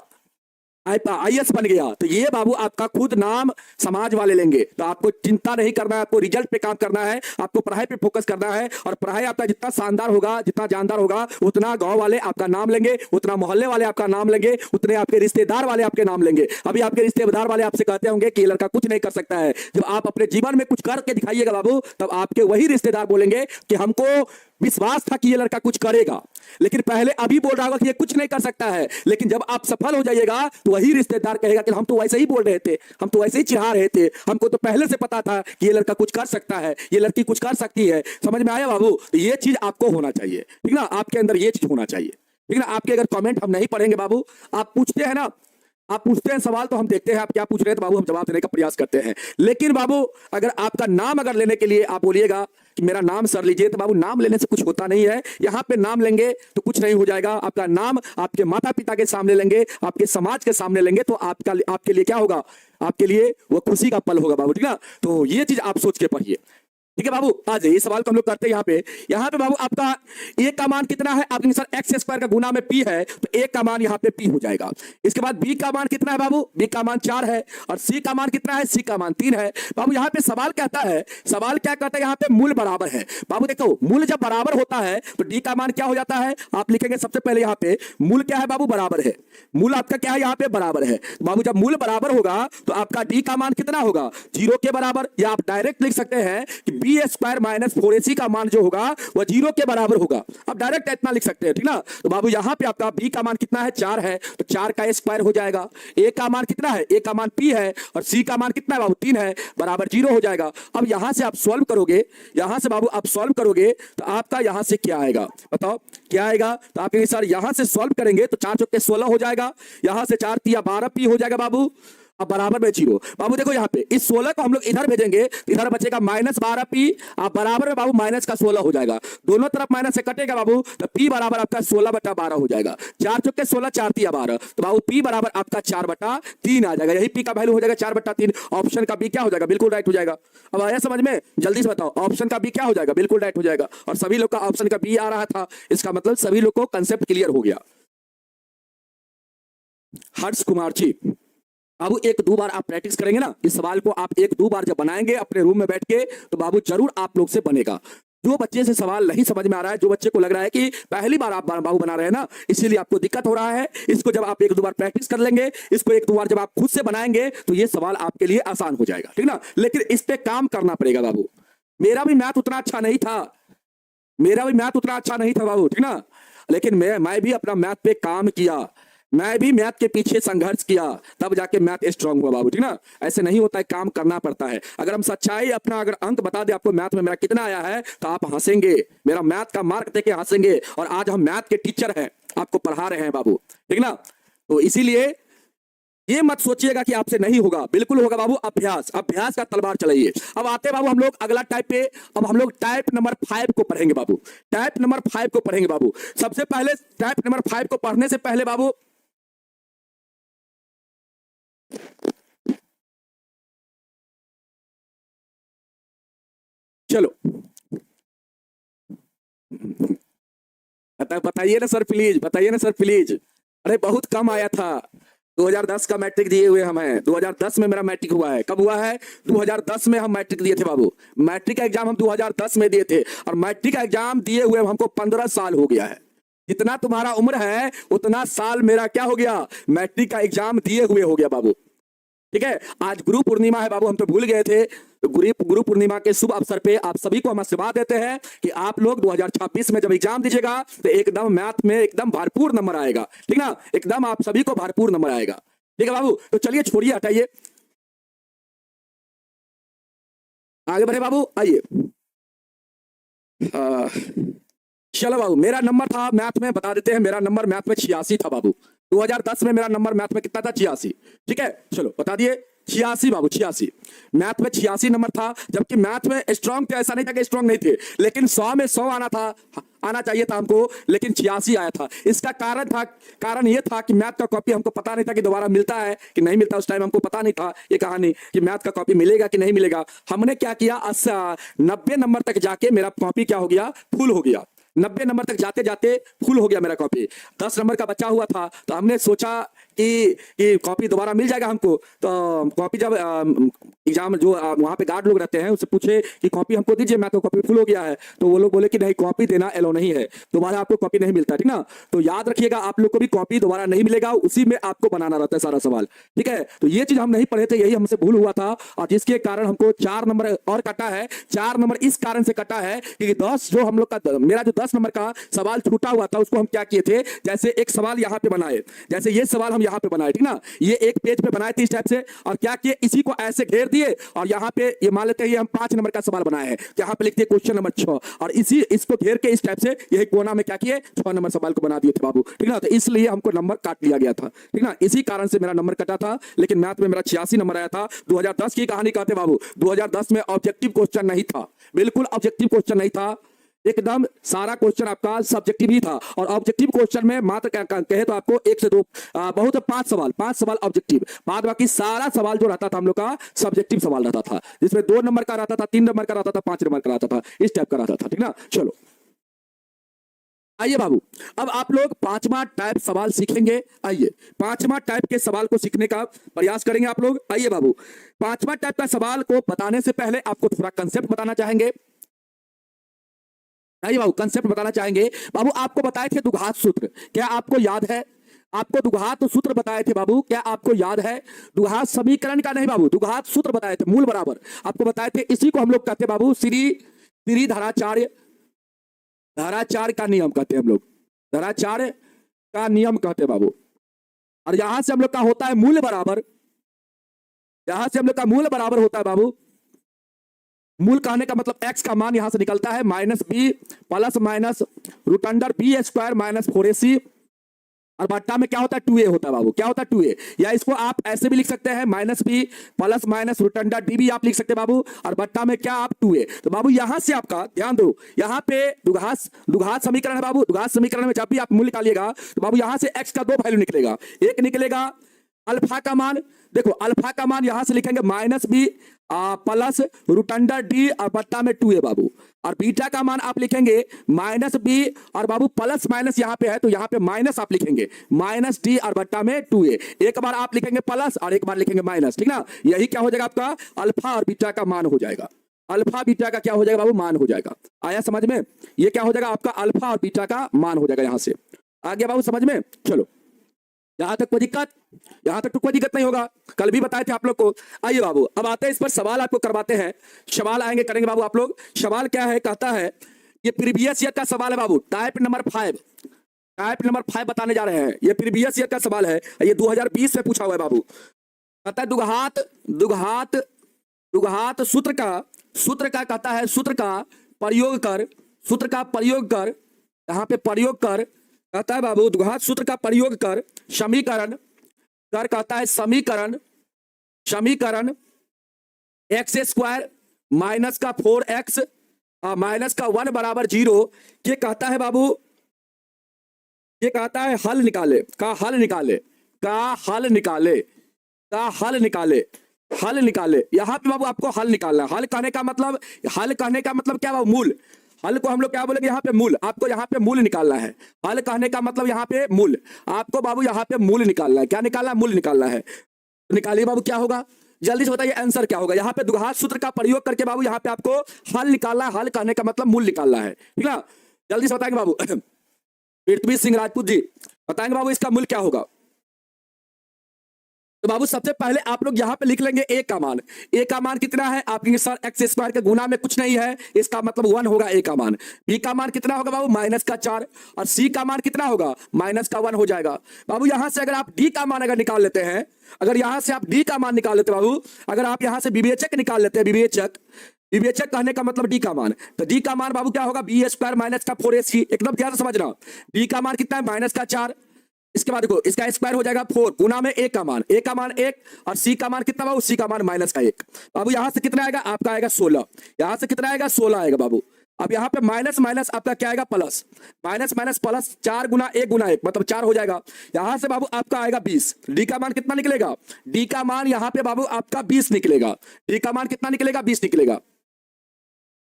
आईएएस बन गया। तो ये बाबू आपका खुद नाम समाज वाले लेंगे। तो आपको चिंता नहीं करना है, आपको रिजल्ट पे काम करना है, आपको पढ़ाई पे फोकस करना है। और पढ़ाई आपका जितना शानदार होगा, जितना जानदार होगा, उतना गांव वाले आपका नाम लेंगे, उतना मोहल्ले वाले आपका नाम लेंगे, उतने आपके रिश्तेदार वाले आपके नाम लेंगे। अभी आपके रिश्तेदार वाले आपसे कहते होंगे कि ये लड़का कुछ नहीं कर सकता है। जब आप अपने जीवन में कुछ करके दिखाइएगा बाबू, तब आपके वही रिश्तेदार बोलेंगे कि हमको विश्वास था कि ये लड़का कुछ करेगा, लेकिन पहले अभी बोल रहा होगा कि ये कुछ नहीं कर सकता है, लेकिन जब आप सफल हो जाइएगा तो वही रिश्तेदार कहेगा कि हम तो वैसे ही बोल रहे थे, हम तो वैसे ही चिढ़ा रहे थे, हमको तो पहले से पता था कि ये लड़का कुछ कर सकता है, ये लड़की कुछ कर सकती है। समझ में आया बाबू? तो ये चीज आपको होना चाहिए, ठीक ना, आपके अंदर ये चीज होना चाहिए, ठीक ना। आपके अगर कमेंट हम नहीं पढ़ेंगे बाबू, आप पूछते हैं ना, आप पूछते हैं सवाल तो हम देखते हैं आप क्या पूछ रहे हैं, तो बाबू हम जवाब देने का प्रयास करते हैं। लेकिन बाबू अगर आपका नाम अगर लेने के लिए आप बोलिएगा कि मेरा नाम सर लीजिए, तो बाबू नाम लेने से कुछ होता नहीं है। यहाँ पे नाम लेंगे तो कुछ नहीं हो जाएगा। आपका नाम आपके माता पिता के सामने लेंगे, आपके समाज के सामने लेंगे, तो आपके लिए क्या होगा, आपके लिए वो खुशी का पल होगा बाबू, ठीक ना। तो ये चीज आप सोच के पढ़िए, ठीक है बाबू। आ जाइए, सवाल को हम लोग करते हैं यहाँ पे बाबू आपका ए का मान कितना है, आपके सर एक्स स्क्वायर का गुना में पी है, तो ए का मान यहाँ पे पी हो जाएगा। इसके बाद बी का मान कितना है बाबू, बी का मान 4 है, और सी का मान कितना है, सी का मान 3 है। बाबू यहाँ पे सवाल कहता है, सवाल क्या कहता है, यहाँ पे मूल बराबर है। बाबू देखो मूल जब बराबर होता है तो डी का मान क्या हो जाता है, आप लिखेंगे सबसे पहले यहाँ पे मूल क्या है बाबू, बराबर है। मूल आपका क्या है, यहाँ पे बराबर है। बाबू जब मूल बराबर होगा तो आपका डी का मान कितना होगा, 0 के बराबर, या आप डायरेक्ट लिख सकते हैं कि बी स्क्वायर माइनस 4ac का मान जो होगा वह 0 के बराबर होगा। अब डायरेक्ट इतना लिख सकते हैं, ठीक ना। तो बाबू यहां पे आपका b का मान कितना है, 4 है, तो 4 का स्क्वायर हो जाएगा। a का मान कितना है, a का मान p है, और c का मान कितना है बाबू, 3 है, बराबर 0 हो जाएगा। अब यहां से आप सॉल्व करोगे, यहां से बाबू आप सॉल्व करोगे तो आपका यहां से क्या आएगा, बताओ क्या आएगा। तो आप कहेंगे सर यहां से सॉल्व करेंगे तो 4 चौके 16 हो जाएगा, यहां से 4 तिया 12p हो जाएगा बाबू, अब बराबर में 0। बाबू देखो यहाँ पे इस 16 को हम लोग इधर भेजेंगे, इधर बचेगा -12p, अब बराबर में बाबू माइनस का 16 हो जाएगा, दोनों तरफ माइनस से कटेगा बाबू, तो p बराबर आपका 16/12 हो जाएगा। 4 चौके 16, 4 तिया 12, तो बाबू p बराबर आपका 4/3 आ जाएगा। यही p का वैल्यू हो जाएगा 4/3। ऑप्शन का b क्या हो जाएगा, बिल्कुल राइट हो जाएगा। अब आया समझ में, जल्दी से बताओ ऑप्शन का b क्या हो जाएगा, बिल्कुल राइट हो जाएगा। और सभी लोग का ऑप्शन का b आ रहा था, इसका मतलब सभी लोग को कंसेप्ट क्लियर हो गया। हर्ष कुमार जी, बाबू 1-2 बार आप प्रैक्टिस करेंगे ना, इस सवाल को आप 1-2 बार जब बनाएंगे अपने रूम में बैठ के, तो बाबू जरूर आप लोग से बनेगा। जो बच्चे से सवाल नहीं समझ में आ रहा है, जो बच्चे को लग रहा है कि पहली बार आप बाबू बना रहे हैं ना, इसीलिए आपको दिक्कत हो रहा है, इसको जब आप 1-2 बार प्रैक्टिस कर लेंगे, इसको 1-2 बार जब आप खुद से बनाएंगे, तो ये सवाल आपके लिए आसान हो जाएगा, ठीक ना। लेकिन इस पे काम करना पड़ेगा बाबू। मेरा भी मैथ उतना अच्छा नहीं था, बाबू, ठीक ना। लेकिन मैं भी अपना मैथ पे काम किया, मैं भी मैथ के पीछे संघर्ष किया, तब जाके मैथ स्ट्रांग हुआ बाबू, ठीक ना। ऐसे नहीं होता है, काम करना पड़ता है। अगर हम सच्चाई अपना अगर अंक बता दे आपको मैथ में मेरा कितना आया है, तो आप हंसेंगे, मेरा मैथ का मार्क देके हंसेंगे। और आज हम मैथ के टीचर हैं, आपको पढ़ा रहे हैं बाबू, ठीक ना। तो इसीलिए ये मत सोचिएगा कि आपसे नहीं होगा, बिल्कुल होगा बाबू। अभ्यास का तलवार चलाइए। अब आते बाबू हम लोग अगला टाइप पे, अब हम लोग टाइप नंबर 5 को पढ़ेंगे बाबू, टाइप नंबर 5 को पढ़ेंगे बाबू। सबसे पहले टाइप नंबर 5 को पढ़ने से पहले बाबू चलो बताइए ना सर प्लीज, बताइए ना सर प्लीज। अरे बहुत कम आया था, 2010 का मैट्रिक दिए हुए हम हैं, 2010 में मेरा मैट्रिक हुआ है। कब हुआ है, 2010 में हम मैट्रिक दिए थे बाबू। मैट्रिक का एग्जाम हम 2010 में दिए थे, और मैट्रिक का एग्जाम दिए हुए हमको 15 साल हो गया है। जितना तुम्हारा उम्र है उतना साल मेरा क्या हो गया, मैट्रिक का एग्जाम दिए हुए हो गया बाबू, ठीक है। आज गुरु पूर्णिमा है बाबू, हम तो भूल गए थे। तो गुरु पूर्णिमा के शुभ अवसर पे आप सभी को हम आशीर्वाद देते हैं कि आप लोग 2026 में जब एग्जाम दीजिएगा तो एकदम मैथ में एकदम भरपूर नंबर आएगा, ठीक ना। एकदम आप सभी को भरपूर नंबर आएगा, ठीक है बाबू। तो चलिए छोड़िए, हटाइए, आगे बढ़े बाबू, आइए। चलो बाबू, मेरा नंबर था मैथ में, बता देते हैं, मेरा नंबर मैथ में 86 था बाबू। 2010 में मेरा नंबर मैथ में कितना था, 86, ठीक है। चलो बता दिए, 86 बाबू, 86 मैथ में 86 नंबर था, जबकि मैथ में स्ट्रांग थे, ऐसा नहीं था कि स्ट्रांग नहीं थे, लेकिन 100 में 100 आना चाहिए था हमको, लेकिन 86 आया था। इसका कारण ये था कि मैथ का कॉपी हमको पता नहीं था कि दोबारा मिलता है कि नहीं मिलता। उस टाइम हमको पता नहीं था ये कहानी कि मैथ का कॉपी मिलेगा कि नहीं मिलेगा। हमने क्या किया, 90 नंबर तक जाके मेरा कॉपी क्या हो गया, फुल हो गया। 90 नंबर तक जाते जाते फुल हो गया मेरा कॉपी। 10 नंबर का बचा हुआ था, तो हमने सोचा कि कॉपी दोबारा मिल जाएगा हमको। तो कॉपी जब एग्जाम जो वहाँ पे गार्ड लोग रहते हैं, उससे पूछे कि कॉपी हमको दीजिए, मैं तो कॉपी फुल हो गया है। तो वो लोग बोले कि नहीं, कॉपी देना एलो नहीं है, दोबारा आपको कॉपी नहीं मिलता, ठीक ना। तो याद रखिएगा, आप लोग को भी कॉपी दोबारा नहीं मिलेगा, उसी में आपको बनाना रहता है सारा सवाल, ठीक है। तो ये चीज हम नहीं पढ़े थे, यही हमसे भूल हुआ था, और जिसके कारण हमको 4 नंबर और कटा है। 4 नंबर इस कारण से कटा है कि 10 जो हम लोग का, मेरा जो 10 नंबर का सवाल छूटा हुआ था, उसको हम क्या किए थे, जैसे एक सवाल यहाँ पे बनाए, जैसे ये सवाल हम यहाँ पे बनाए, ठीक ना, ये एक पेज पे बनाए थे इस टाइप से, और क्या किए, इसी को ऐसे घेर दिए, और यहाँ पे ये मान लेते हैं ये हम 5 नंबर का सवाल बनाए हैं, यहाँ पे लिखते हैं क्वेश्चन नंबर 6, और इसको घेर के इस टाइप से यही कोना में क्या किए, 6 नंबर सवाल को बना दिए थे बाबू, ठीक ना। तो इसलिए हमको नंबर काट लिया गया था, ठीक ना, इसी कारण से मेरा नंबर कटा था। लेकिन मैथ में मेरा 86 नंबर आया था। 2010 की कहानी कहते बाबू, 2010 में ऑब्जेक्टिव क्वेश्चन नहीं था, बिल्कुल ऑब्जेक्टिव क्वेश्चन नहीं था, एकदम सारा क्वेश्चन आपका सब्जेक्टिव ही था। और ऑब्जेक्टिव क्वेश्चन में मात्र कहे तो आपको 1 से 2 बहुत 5 सवाल ऑब्जेक्टिव, बाद बाकी सारा सवाल जो रहता था हम लोग का सब्जेक्टिव सवाल रहता था, जिसमें 2 नंबर का रहता था, 3 नंबर का रहता था, 5 नंबर का रहता था, इस टाइप का रहता था, ठीक ना। चलो आइए बाबू, अब आप लोग 5वां टाइप सवाल सीखेंगे। आइए 5वां टाइप के सवाल को सीखने का प्रयास करेंगे आप लोग। आइए बाबू, 5वां टाइप का सवाल को बताने से पहले आपको थोड़ा कंसेप्ट बताना चाहेंगे। आइए बाबू, कंसेप्ट बताना चाहेंगे। बाबू आपको बताए थे द्विघात सूत्र, क्या आपको याद है? आपको द्विघात सूत्र बताए थे बाबू, क्या आपको याद है? द्विघात समीकरण का नहीं बाबू, द्विघात सूत्र बताए थे, मूल बराबर आपको बताए थे। इसी को हम लोग कहते बाबू श्री धाराचार्य का नियम कहते हैं हम लोग, धाराचार्य का नियम कहते हैं बाबू। और यहां से हम लोग का होता है मूल बराबर, यहां से हम लोग का मूल बराबर होता है बाबू। मूल कहने का मतलब x का मान यहां से निकलता है -b plus minus root under b² minus 4ac, और बट्टा में क्या होता है 2a होता है बाबू, क्या होता है 2a। या इसको आप ऐसे भी लिख सकते हैं -b plus minus root under d भी आप लिख सकते हैं बाबू, और बट्टा में क्या आप 2a। तो बाबू यहां से आपका ध्यान दो, यहां पे द्विघात समीकरण है बाबू। द्विघात समीकरण में जब भी आप मूल निकालिएगा तो बाबू यहां से x का 2 वैल्यू निकलेगा। एक निकलेगा अल्फा का मान, देखो अल्फा का मान यहां से लिखेंगे -b plus root under d और बट्टा में 2a बाबू, और बीटा का मान आप लिखेंगे -b और बाबू प्लस माइनस यहां पे है तो यहां पे माइनस आप लिखेंगे -d और बट्टा में 2a। एक बार आप लिखेंगे प्लस और एक बार लिखेंगे माइनस, ठीक ना। यही क्या हो जाएगा आपका अल्फा और बीटा का मान हो जाएगा, अल्फा बीटा का क्या हो जाएगा बाबू, मान हो जाएगा। आया समझ में? ये क्या हो जाएगा आपका अल्फा और बीटा का मान हो जाएगा, यहां से आ गया बाबू समझ में। चलो यहां तक कोई दिक्कत, यहां तक तो कोई दिक्कत नहीं होगा, कल भी बताए थे आप लोग को। आइए बाबू, अब आते हैं इस पर सवाल आपको करवाते हैं। सवाल आएंगे करेंगे बाबू आप लोग। सवाल क्या है, कहता है, ये प्रीवियस ईयर का सवाल है बाबू, टाइप नंबर 5 बताने जा रहे हैं। ये प्रीवियस ईयर का सवाल है, ये 2020 में पूछा हुआ है बाबू। कहता है द्विघात सूत्र का कहता है सूत्र का प्रयोग कर यहां पे प्रयोग कर, कहता है बाबू द्विघात सूत्र का प्रयोग कर समीकरण कहता है समीकरण x² माइनस का 4x माइनस का 1 बराबर 0। ये कहता है बाबू, ये कहता है हल निकाले यहां पे बाबू आपको हल निकालना। हल कहने का मतलब क्या बाबू, मूल। हल को हम लोग क्या बोलेंगे, यहाँ पे मूल, आपको यहाँ पे मूल निकालना है। हल कहने का मतलब यहाँ पे मूल, आपको बाबू यहाँ पे मूल निकालना है। क्या निकालना है, मूल निकालना है। तो निकालिए बाबू, क्या होगा जल्दी से बताइए, आंसर क्या होगा। यहाँ पे द्विघात सूत्र का प्रयोग करके बाबू यहाँ पे आपको हल निकालना है। हल कहने का मतलब मूल निकालना है, ठीक ना। जल्दी से बताएंगे बाबू। पृथ्वी सिंह राजपूत जी बताएंगे बाबू इसका मूल क्या होगा। तो बाबू सबसे पहले आप लोग यहाँ पे लिख लेंगे a का मान। a का मान कितना है, आप कहेंगे सर x² के गुना में कुछ नहीं है, इसका मतलब 1 होगा a का मान। b का मान कितना होगा बाबू, -4, और c का मान कितना होगा, -1 हो जाएगा बाबू। यहां से अगर आप d का मान अगर निकाल लेते हैं, अगर यहां से आप d का मान निकाल लेते बाबू, अगर आप यहां से विवेचक निकाल लेते हैं, विवेचक कहने का मतलब d का मान, तो d का मान बाबू क्या होगा, b² माइनस का 4ac। एकदम ध्यान से समझना, d का मान कितना है, -4, इसके बाद देखो इसका स्क्वायर हो जाएगा 4 गुना में ए का मान 1 और सी का मान कितना बाबू, सी का मान -1 बाबू। यहां से कितना आएगा आपका, आएगा 16। यहां से कितना आएगा 16 आएगा बाबू। अब यहाँ पे माइनस माइनस आपका क्या आएगा प्लस, माइनस माइनस प्लस 4 गुना 1 मतलब 4 हो जाएगा। यहां से बाबू आपका आएगा 20। डी का मान कितना निकलेगा, डी का मान यहाँ पे बाबू आपका 20 निकलेगा। डी का मान कितना निकलेगा, 20 निकलेगा।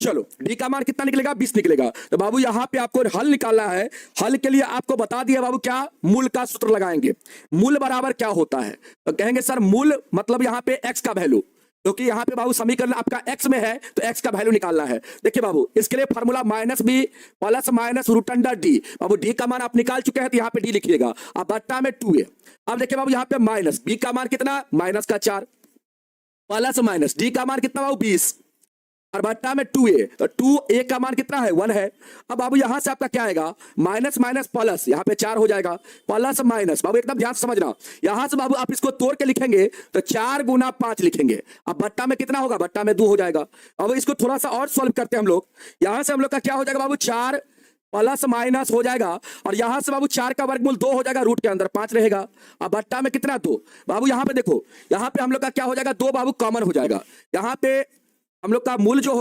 चलो डी का मान कितना निकलेगा, 20 निकलेगा। तो बाबू यहाँ पे आपको हल निकालना है। हल के लिए आपको बता दिया बाबू क्या, मूल का सूत्र लगाएंगे। मूल बराबर क्या होता है, तो कहेंगे सर मूल मतलब यहाँ पे एक्स का वैल्यू, क्योंकि यहाँ पे बाबू समीकरण आपका एक्स में है तो एक्स का वैल्यू निकालना है। देखिए बाबू इसके लिए formula -b plus minus root under D. बाबू डी का मान आप निकाल चुके हैं तो यहाँ पे डी लिखिएगा। अब बट्टा में 2a। अब देखिए बाबू यहाँ पे माइनस बी का मान कितना, -4 प्लस माइनस डी का मान कितना बाबू 20 और बट्टा में 2a। तो 2a का मान कितना है 1 है। अब बाबू यहां से आपका क्या आएगा, माइनस माइनस प्लस, यहाँ पे 4 हो जाएगा प्लस माइनस। बाबू एकदम ध्यान से समझना, यहां से बाबू आप इसको तोड़ के लिखेंगे तो 4 गुना 5 लिखेंगे। अब बट्टा में कितना होगा, बट्टा में 2 हो जाएगा। अब इसको थोड़ा सा और सॉल्व करते हैं हम लोग। यहां से हम लोग का क्या हो जाएगा बाबू, 4 प्लस माइनस हो जाएगा और यहां से बाबू 4 का वर्गमूल 2 हो जाएगा, रूट के अंदर 5 रहेगा। अब बट्टा में कितना 2। बाबू यहां पे देखो, यहां पे हम लोग का क्या हो जाएगा, 2 बाबू कॉमन हो जाएगा। यहां पे हम लोग का मूल जो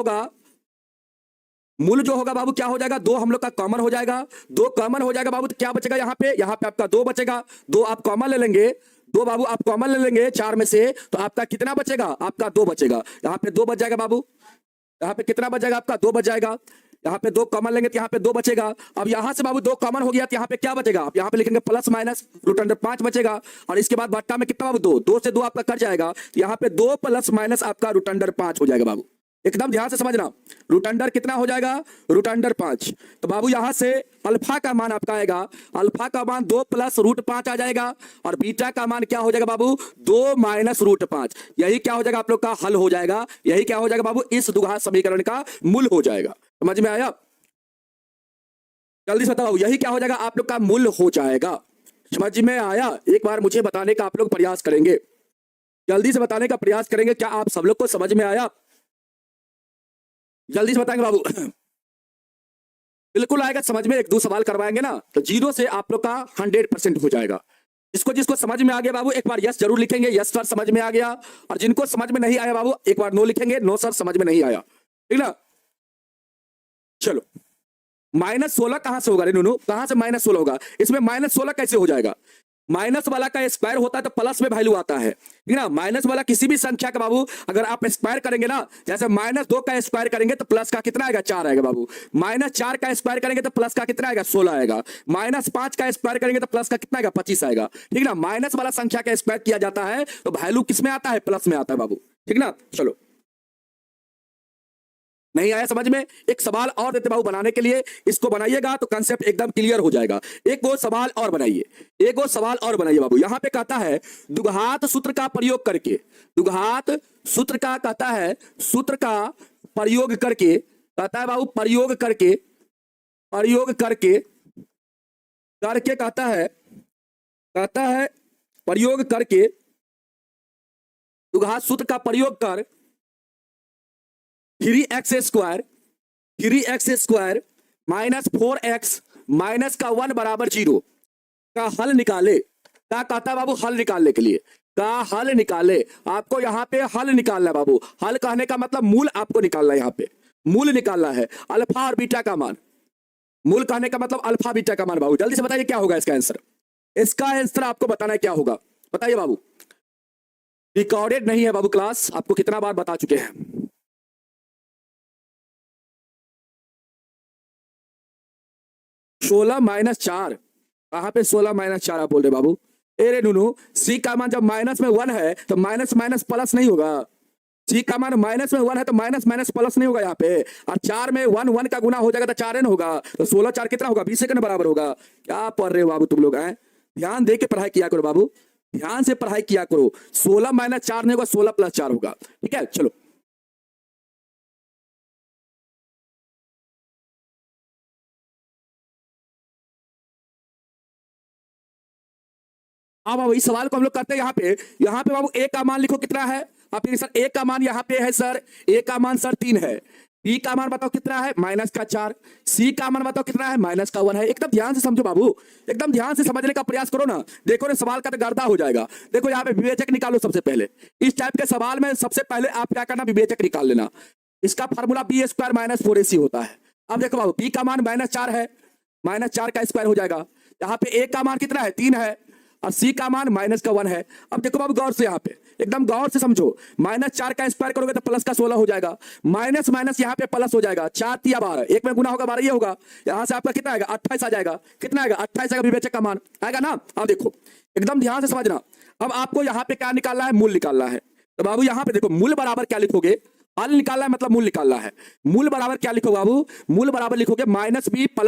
होगा बाबू क्या हो जाएगा, 2 हम लोग का कॉमन हो जाएगा। 2 कॉमन हो जाएगा बाबू तो क्या बचेगा, यहाँ पे आपका 2 बचेगा। 2 आप कॉमन ले लेंगे, 2 बाबू आप कॉमन ले लेंगे 4 में से, तो आपका कितना बचेगा, आपका 2 बचेगा। यहाँ पे 2 बच जाएगा बाबू, यहाँ पे कितना बच जाएगा आपका 2 बच जाएगा। यहाँ पे 2 कॉमन लेंगे तो यहाँ पे 2 बचेगा। अब यहाँ से बाबू 2 कॉमन हो गया तो यहाँ पे क्या बचेगा, आप यहाँ पे लिखेंगे प्लस माइनस रूट अंडर 5 बचेगा। और इसके बाद बट्टा में कितना बाबू 2 से 2 आपका कट जाएगा, यहाँ पे 2 प्लस माइनस आपका रूट अंडर 5 हो जाएगा। बाबू एकदम ध्यान से समझना, रूट अंडर कितना हो जाएगा, रूट अंडर 5। तो बाबू यहां से अल्फा का मान आपका आएगा, अल्फा का मान 2 प्लस रूट 5 आ जाएगा और बीटा का मान क्या हो जाएगा बाबू 2 माइनस रूट 5। यही क्या हो जाएगा आप लोग का हल हो जाएगा। यही क्या हो जाएगा बाबू, इस द्विघात समीकरण का मूल हो जाएगा। समझ में आया, जल्दी से बताओ यही क्या हो जाएगा आप लोग का मूल हो जाएगा। समझ में आया, एक बार मुझे बताने का आप लोग प्रयास करेंगे, जल्दी से बताने का प्रयास करेंगे। क्या आप सब लोग को समझ में आया, जल्दी से बताएंगे बाबू। बिल्कुल आएगा समझ में। 1-2 सवाल करवाएंगे ना तो 0 से आप लोग का 100% हो जाएगा। जिसको समझ में आ गया बाबू एक बार यस जरूर लिखेंगे, यस सर समझ में आ गया। और जिनको समझ में नहीं आया बाबू एक बार नो लिखेंगे, नो सर समझ में नहीं आया, ठीक ना। चलो -16 कहां से होगा रे नूनू, कहां से -16 होगा, इसमें -16 कैसे हो जाएगा। माइनस वाला का स्क्वायर होता है तो प्लस में वैल्यू आता है, ठीक ना। माइनस वाला किसी भी संख्या का बाबू अगर आप स्क्वायर करेंगे ना, जैसे -2 का स्क्वायर करेंगे तो प्लस का कितना आएगा 4 आएगा बाबू। -4 का स्क्वायर करेंगे तो प्लस का कितना आएगा 16 आएगा। -5 का स्क्वायर करेंगे तो प्लस का कितना आएगा 25 आएगा, ठीक ना। माइनस वाला संख्या का स्क्वायर किया जाता है तो वैल्यू किस में आता है, प्लस में आता है बाबू, ठीक ना। चलो नहीं आया समझ में, एक सवाल और देते बाबू बनाने के लिए, इसको बनाइएगा तो कंसेप्ट एकदम क्लियर हो जाएगा। एक वो सवाल और बनाइए, एक वो सवाल और बनाइए बाबू। यहां पे कहता है द्विघात सूत्र का प्रयोग करके, द्विघात सूत्र का कहता है, सूत्र का प्रयोग करके कहता है बाबू, प्रयोग करके कहता है प्रयोग करके द्विघात सूत्र का प्रयोग कर 3x square minus 4x minus का 1 बराबर 0 का हल निकाले। क्या कहता है बाबू, हल निकालने के लिए का हल निकाले। आपको यहाँ पे हल निकालना है बाबू। हल कहने का मतलब मूल आपको निकालना है, यहाँ पे मूल निकालना है, अल्फा और बीटा का मान। मूल कहने का मतलब अल्फा बीटा का मान। बाबू जल्दी से बताइए क्या होगा इसका आंसर, इसका आंसर आपको बताना है क्या होगा, बताइए बाबू। रिकॉर्डेड नहीं है बाबू क्लास, आपको कितना बार बता चुके हैं। 16 माइनस 4 कहां पे 16 माइनस 4 आप बोल रहे बाबू। अरे नूनू सी का मान जब माइनस में 1 है तो माइनस माइनस प्लस नहीं होगा। सी का मान माइनस में 1 है तो माइनस माइनस प्लस नहीं होगा यहाँ पे। और 4 में 1 का गुना हो जाएगा तो 4n होगा, तो 16 4 कितना होगा 20 के बराबर होगा। क्या पढ़ रहे हो बाबू तुम लोग, हैं ध्यान दे के पढ़ाई किया करो बाबू, ध्यान से पढ़ाई किया करो। 16 माइनस 4 नहीं होगा, 16 प्लस 4 होगा, ठीक है। चलो अब बाबू इस सवाल को हम लोग करते हैं। यहाँ पे बाबू ए का मान लिखो कितना है, आप सर ए का मान यहाँ पे है सर, ए का मान सर 3 है। बी का मान बताओ कितना है, -4। सी का मान बताओ कितना है, -1 है। एकदम ध्यान से समझो बाबू, एकदम ध्यान से समझने का प्रयास करो ना। देखो ना सवाल का तो गर्दा हो जाएगा। देखो यहाँ पे विवेचक निकालो सबसे पहले। इस टाइप के सवाल में सबसे पहले आप क्या करना, विवेचक निकाल लेना। इसका फॉर्मूला B² - 4AC होता है। अब देखो बाबू, बी का मान -4 है, -4 का स्क्वायर हो जाएगा। यहाँ पे ए का मान कितना है, 3 है, और सी का मान -1 है। अब देखो बाबू गौर से, यहाँ पे एकदम गौर से समझो। -4 का स्क्वायर करोगे तो प्लस का 16 हो जाएगा, माइनस माइनस यहाँ पे प्लस हो जाएगा। 4 तिया 12, एक में गुना होगा 12, ये होगा। यहाँ से आपका कितना आएगा, 28 आ जाएगा। कितना आएगा, 28 आएगा, विवेचक का मान आएगा ना। अब देखो एकदम ध्यान से समझना। अब आपको यहाँ पे क्या निकालना है, मूल निकालना है। तो बाबू यहाँ पे देखो, मूल बराबर क्या लिखोगे, हल निकालना है मतलब मूल निकालना है। मूल बराबर क्या लिखोगे बाबू, मूल बराबर लिखोगे -b +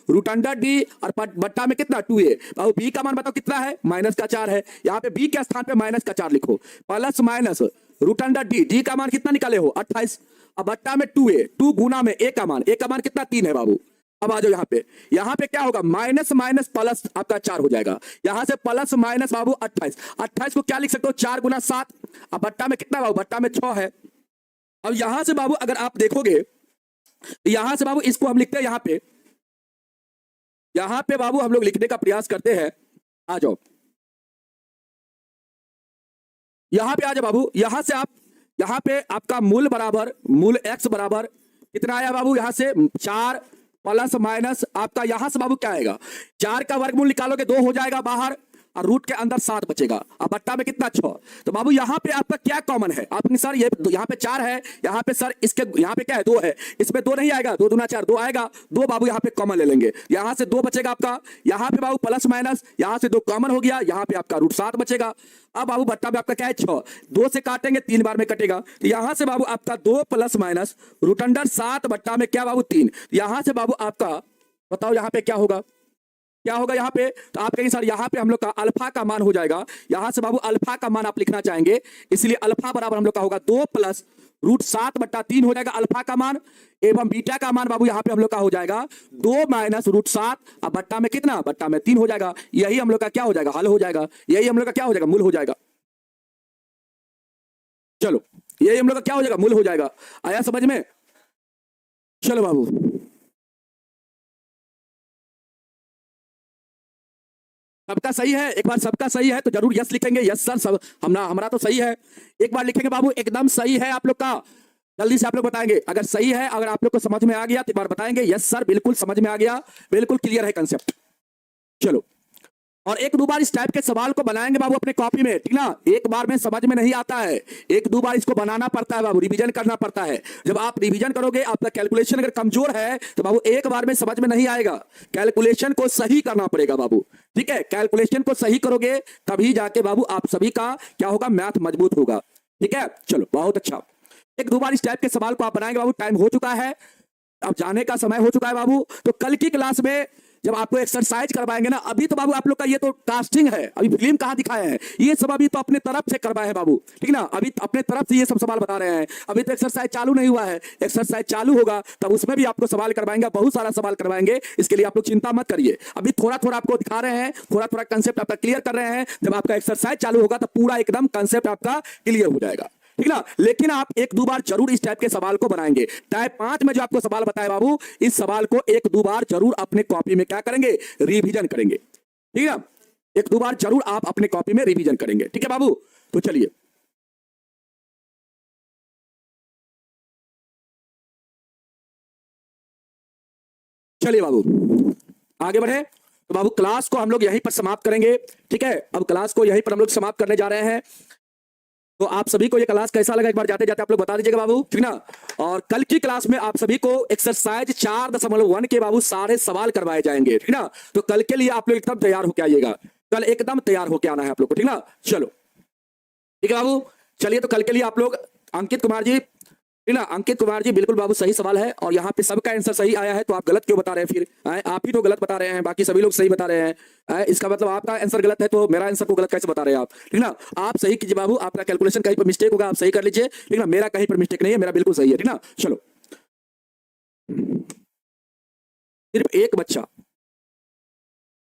√d और बट्टा में कितना 2a। बाबू b का मान बताओ कितना है, -4 है। यहाँ पे b के स्थान पे -4 लिखो, प्लस माइनस √d। d का मान कितना निकाले हो, 28। अब बट्टा में 2a, 2 गुना में a का मान कितना 3 है बाबू। अब आ जाओ यहाँ पे क्या होगा, माइनस माइनस प्लस आपका 4 हो जाएगा। यहां से प्लस माइनस बाबू 28। 28 को क्या लिख सकते हो, 4 गुना 7। अब बट्टा में कितना बाबू, बट्टा में 6 है। अब यहां से बाबू अगर आप देखोगे, यहां से बाबू इसको हम लिखते हैं यहां पे बाबू हम लोग लिखने का प्रयास करते हैं। आ जाओ यहां पे, आ जाओ बाबू। यहां से आप, यहां पे आपका मूल बराबर, मूल x बराबर कितना आया बाबू, यहां से 4 प्लस माइनस आपका यहां से बाबू क्या आएगा, 4 का वर्गमूल निकालोगे 2 हो जाएगा बाहर, और रूट के अंदर 7 बचेगा। अब बट्टा में कितना 6। तो बाबू यहाँ पे आपका क्या कॉमन है, आपने सर ये यहाँ पे 4 है, यहाँ पे सर इसके यहाँ पे क्या है 2 है, इसमें 2 नहीं आएगा, 2 दूना 4, 2 आएगा, 2 बाबू यहाँ पे कॉमन ले लेंगे। यहाँ से 2 बचेगा आपका, यहाँ पे बाबू प्लस माइनस, यहाँ से 2 कॉमन हो गया, यहाँ पे आपका √7 बचेगा। अब बाबू बट्टा में आपका क्या है 6, 2 से काटेंगे 3 बार में कटेगा। तो यहाँ से बाबू आपका 2 प्लस माइनस √7 बट्टा में क्या बाबू 3। यहाँ से बाबू आपका बताओ यहाँ पे क्या होगा, क्या होगा यहाँ पे। तो आप कहेंगे सर यहाँ पे हम लोग का अल्फा का मान हो जाएगा। यहां से बाबू अल्फा का मान आप लिखना चाहेंगे, इसलिए अल्फा बराबर हम लोग का होगा 2 प्लस √7 बट्टा 3 हो जाएगा अल्फा का मान, एवं बीटा का मान बाबू यहाँ पे हम लोग का हो जाएगा 2 माइनस √7, अब बट्टा में कितना, बट्टा में 3 हो जाएगा। यही हम लोग का क्या हो जाएगा, हल हो जाएगा। यही हम लोग का क्या हो जाएगा, मूल हो जाएगा। चलो यही हम लोग का क्या हो जाएगा, मूल हो जाएगा। आया समझ में। चलो बाबू सबका सही है, एक बार सबका सही है तो जरूर यस लिखेंगे, यस सर सब हमारा तो सही है। एक बार लिखेंगे बाबू एकदम सही है आप लोग का, जल्दी से आप लोग बताएंगे अगर सही है, अगर आप लोग को समझ में आ गया तो एक बार बताएंगे यस सर बिल्कुल समझ में आ गया, बिल्कुल क्लियर है कंसेप्ट। चलो, और 1-2 बार इस टाइप के सवाल को बनाएंगे बाबू अपने कॉपी में, ठीक ना। एक बार में समझ में नहीं आता है, 1-2 बार इसको बनाना पड़ता है बाबू, रिवीजन करना पड़ता है। जब आप रिवीजन करोगे, आपका कैलकुलेशन अगर कमजोर है तो बाबू एक बार में समझ में नहीं आएगा। कैलकुलेशन को सही करना पड़ेगा बाबू, ठीक है। कैलकुलेशन को सही करोगे तभी जाके बाबू आप सभी का क्या होगा, मैथ मजबूत होगा, ठीक है। चलो बहुत अच्छा, 1-2 बार इस टाइप के सवाल को आप बनाएंगे बाबू। टाइम हो चुका है, अब जाने का समय हो चुका है बाबू। तो कल की क्लास में जब आपको एक्सरसाइज करवाएंगे ना, अभी तो बाबू आप लोग का ये तो कास्टिंग है, अभी फिल्म कहां दिखाए हैं, ये सब अभी तो अपने तरफ से करवाए हैं बाबू, ठीक ना। अभी अपने तरफ से ये सब सवाल बता रहे हैं, अभी तो एक्सरसाइज चालू नहीं हुआ है। एक्सरसाइज चालू होगा तब उसमें भी आपको सवाल करवाएंगे, बहुत सारा सवाल करवाएंगे, इसके लिए आप लोग चिंता मत करिए। अभी थोड़ा थोड़ा आपको दिखा रहे हैं, थोड़ा थोड़ा कंसेप्ट आपका क्लियर कर रहे हैं। जब आपका एक्सरसाइज चालू होगा तो पूरा एकदम कंसेप्ट आपका क्लियर हो जाएगा, ठीक ना। लेकिन आप 1-2 बार जरूर इस टाइप के सवाल को बनाएंगे। टाइप 5 में जो आपको सवाल बताया बाबू, इस सवाल को 1-2 बार जरूर अपने कॉपी में क्या करेंगे, रिवीजन करेंगे, ठीक है। 1-2 बार जरूर आप अपने कॉपी में रिवीजन करेंगे, ठीक है बाबू। तो चलिए चलिए बाबू आगे बढ़े। तो बाबू क्लास को हम लोग यहीं पर समाप्त करेंगे, ठीक है। अब क्लास को यहीं पर हम लोग समाप्त करने जा रहे हैं। तो आप सभी को ये क्लास कैसा लगा, एक बार जाते जाते आप लोग बता दीजिएगा बाबू, ठीक ना। और कल की क्लास में आप सभी को एक्सरसाइज 4.1 के बाबू सारे सवाल करवाए जाएंगे, ठीक ना। तो कल के लिए आप लोग एकदम तैयार होकर आइएगा, कल एकदम तैयार होकर आना है आप लोग को, ठीक ना। चलो ठीक है बाबू, चलिए। तो कल के लिए आप लोग, अंकित कुमार जी, ठीक ना, अंकित कुमार जी बिल्कुल बाबू सही सवाल है, और यहाँ पे सबका आंसर सही आया है, तो आप गलत क्यों बता रहे हैं फिर, आप ही तो गलत बता रहे हैं, बाकी सभी लोग सही बता रहे हैं। इसका मतलब आपका आंसर गलत है, तो मेरा आंसर को गलत कैसे बता रहे हैं आप, ठीक ना। आप सही कीजिए बाबू, आपका कैलकुलेशन कहीं पर मिस्टेक होगा आप सही कर लीजिए, ठीक ना। मेरा कहीं पर मिस्टेक नहीं है, मेरा बिल्कुल सही है, ठीक ना। चलो, सिर्फ एक बच्चा,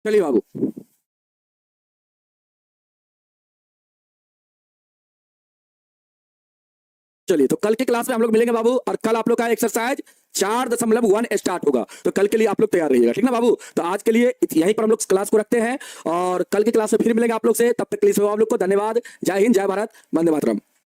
चलिए बाबू। चलिए, तो कल की क्लास में हम लोग मिलेंगे बाबू, और कल आप लोग का एक्सरसाइज 4.1 स्टार्ट होगा, तो कल के लिए आप लोग तैयार रहिएगा, ठीक ना बाबू। तो आज के लिए यहीं पर हम लोग क्लास को रखते हैं, और कल की क्लास में फिर मिलेंगे आप लोग से। तब तक के लिए आप लोग को धन्यवाद। जय हिंद, जय भारत, वंदे मातरम।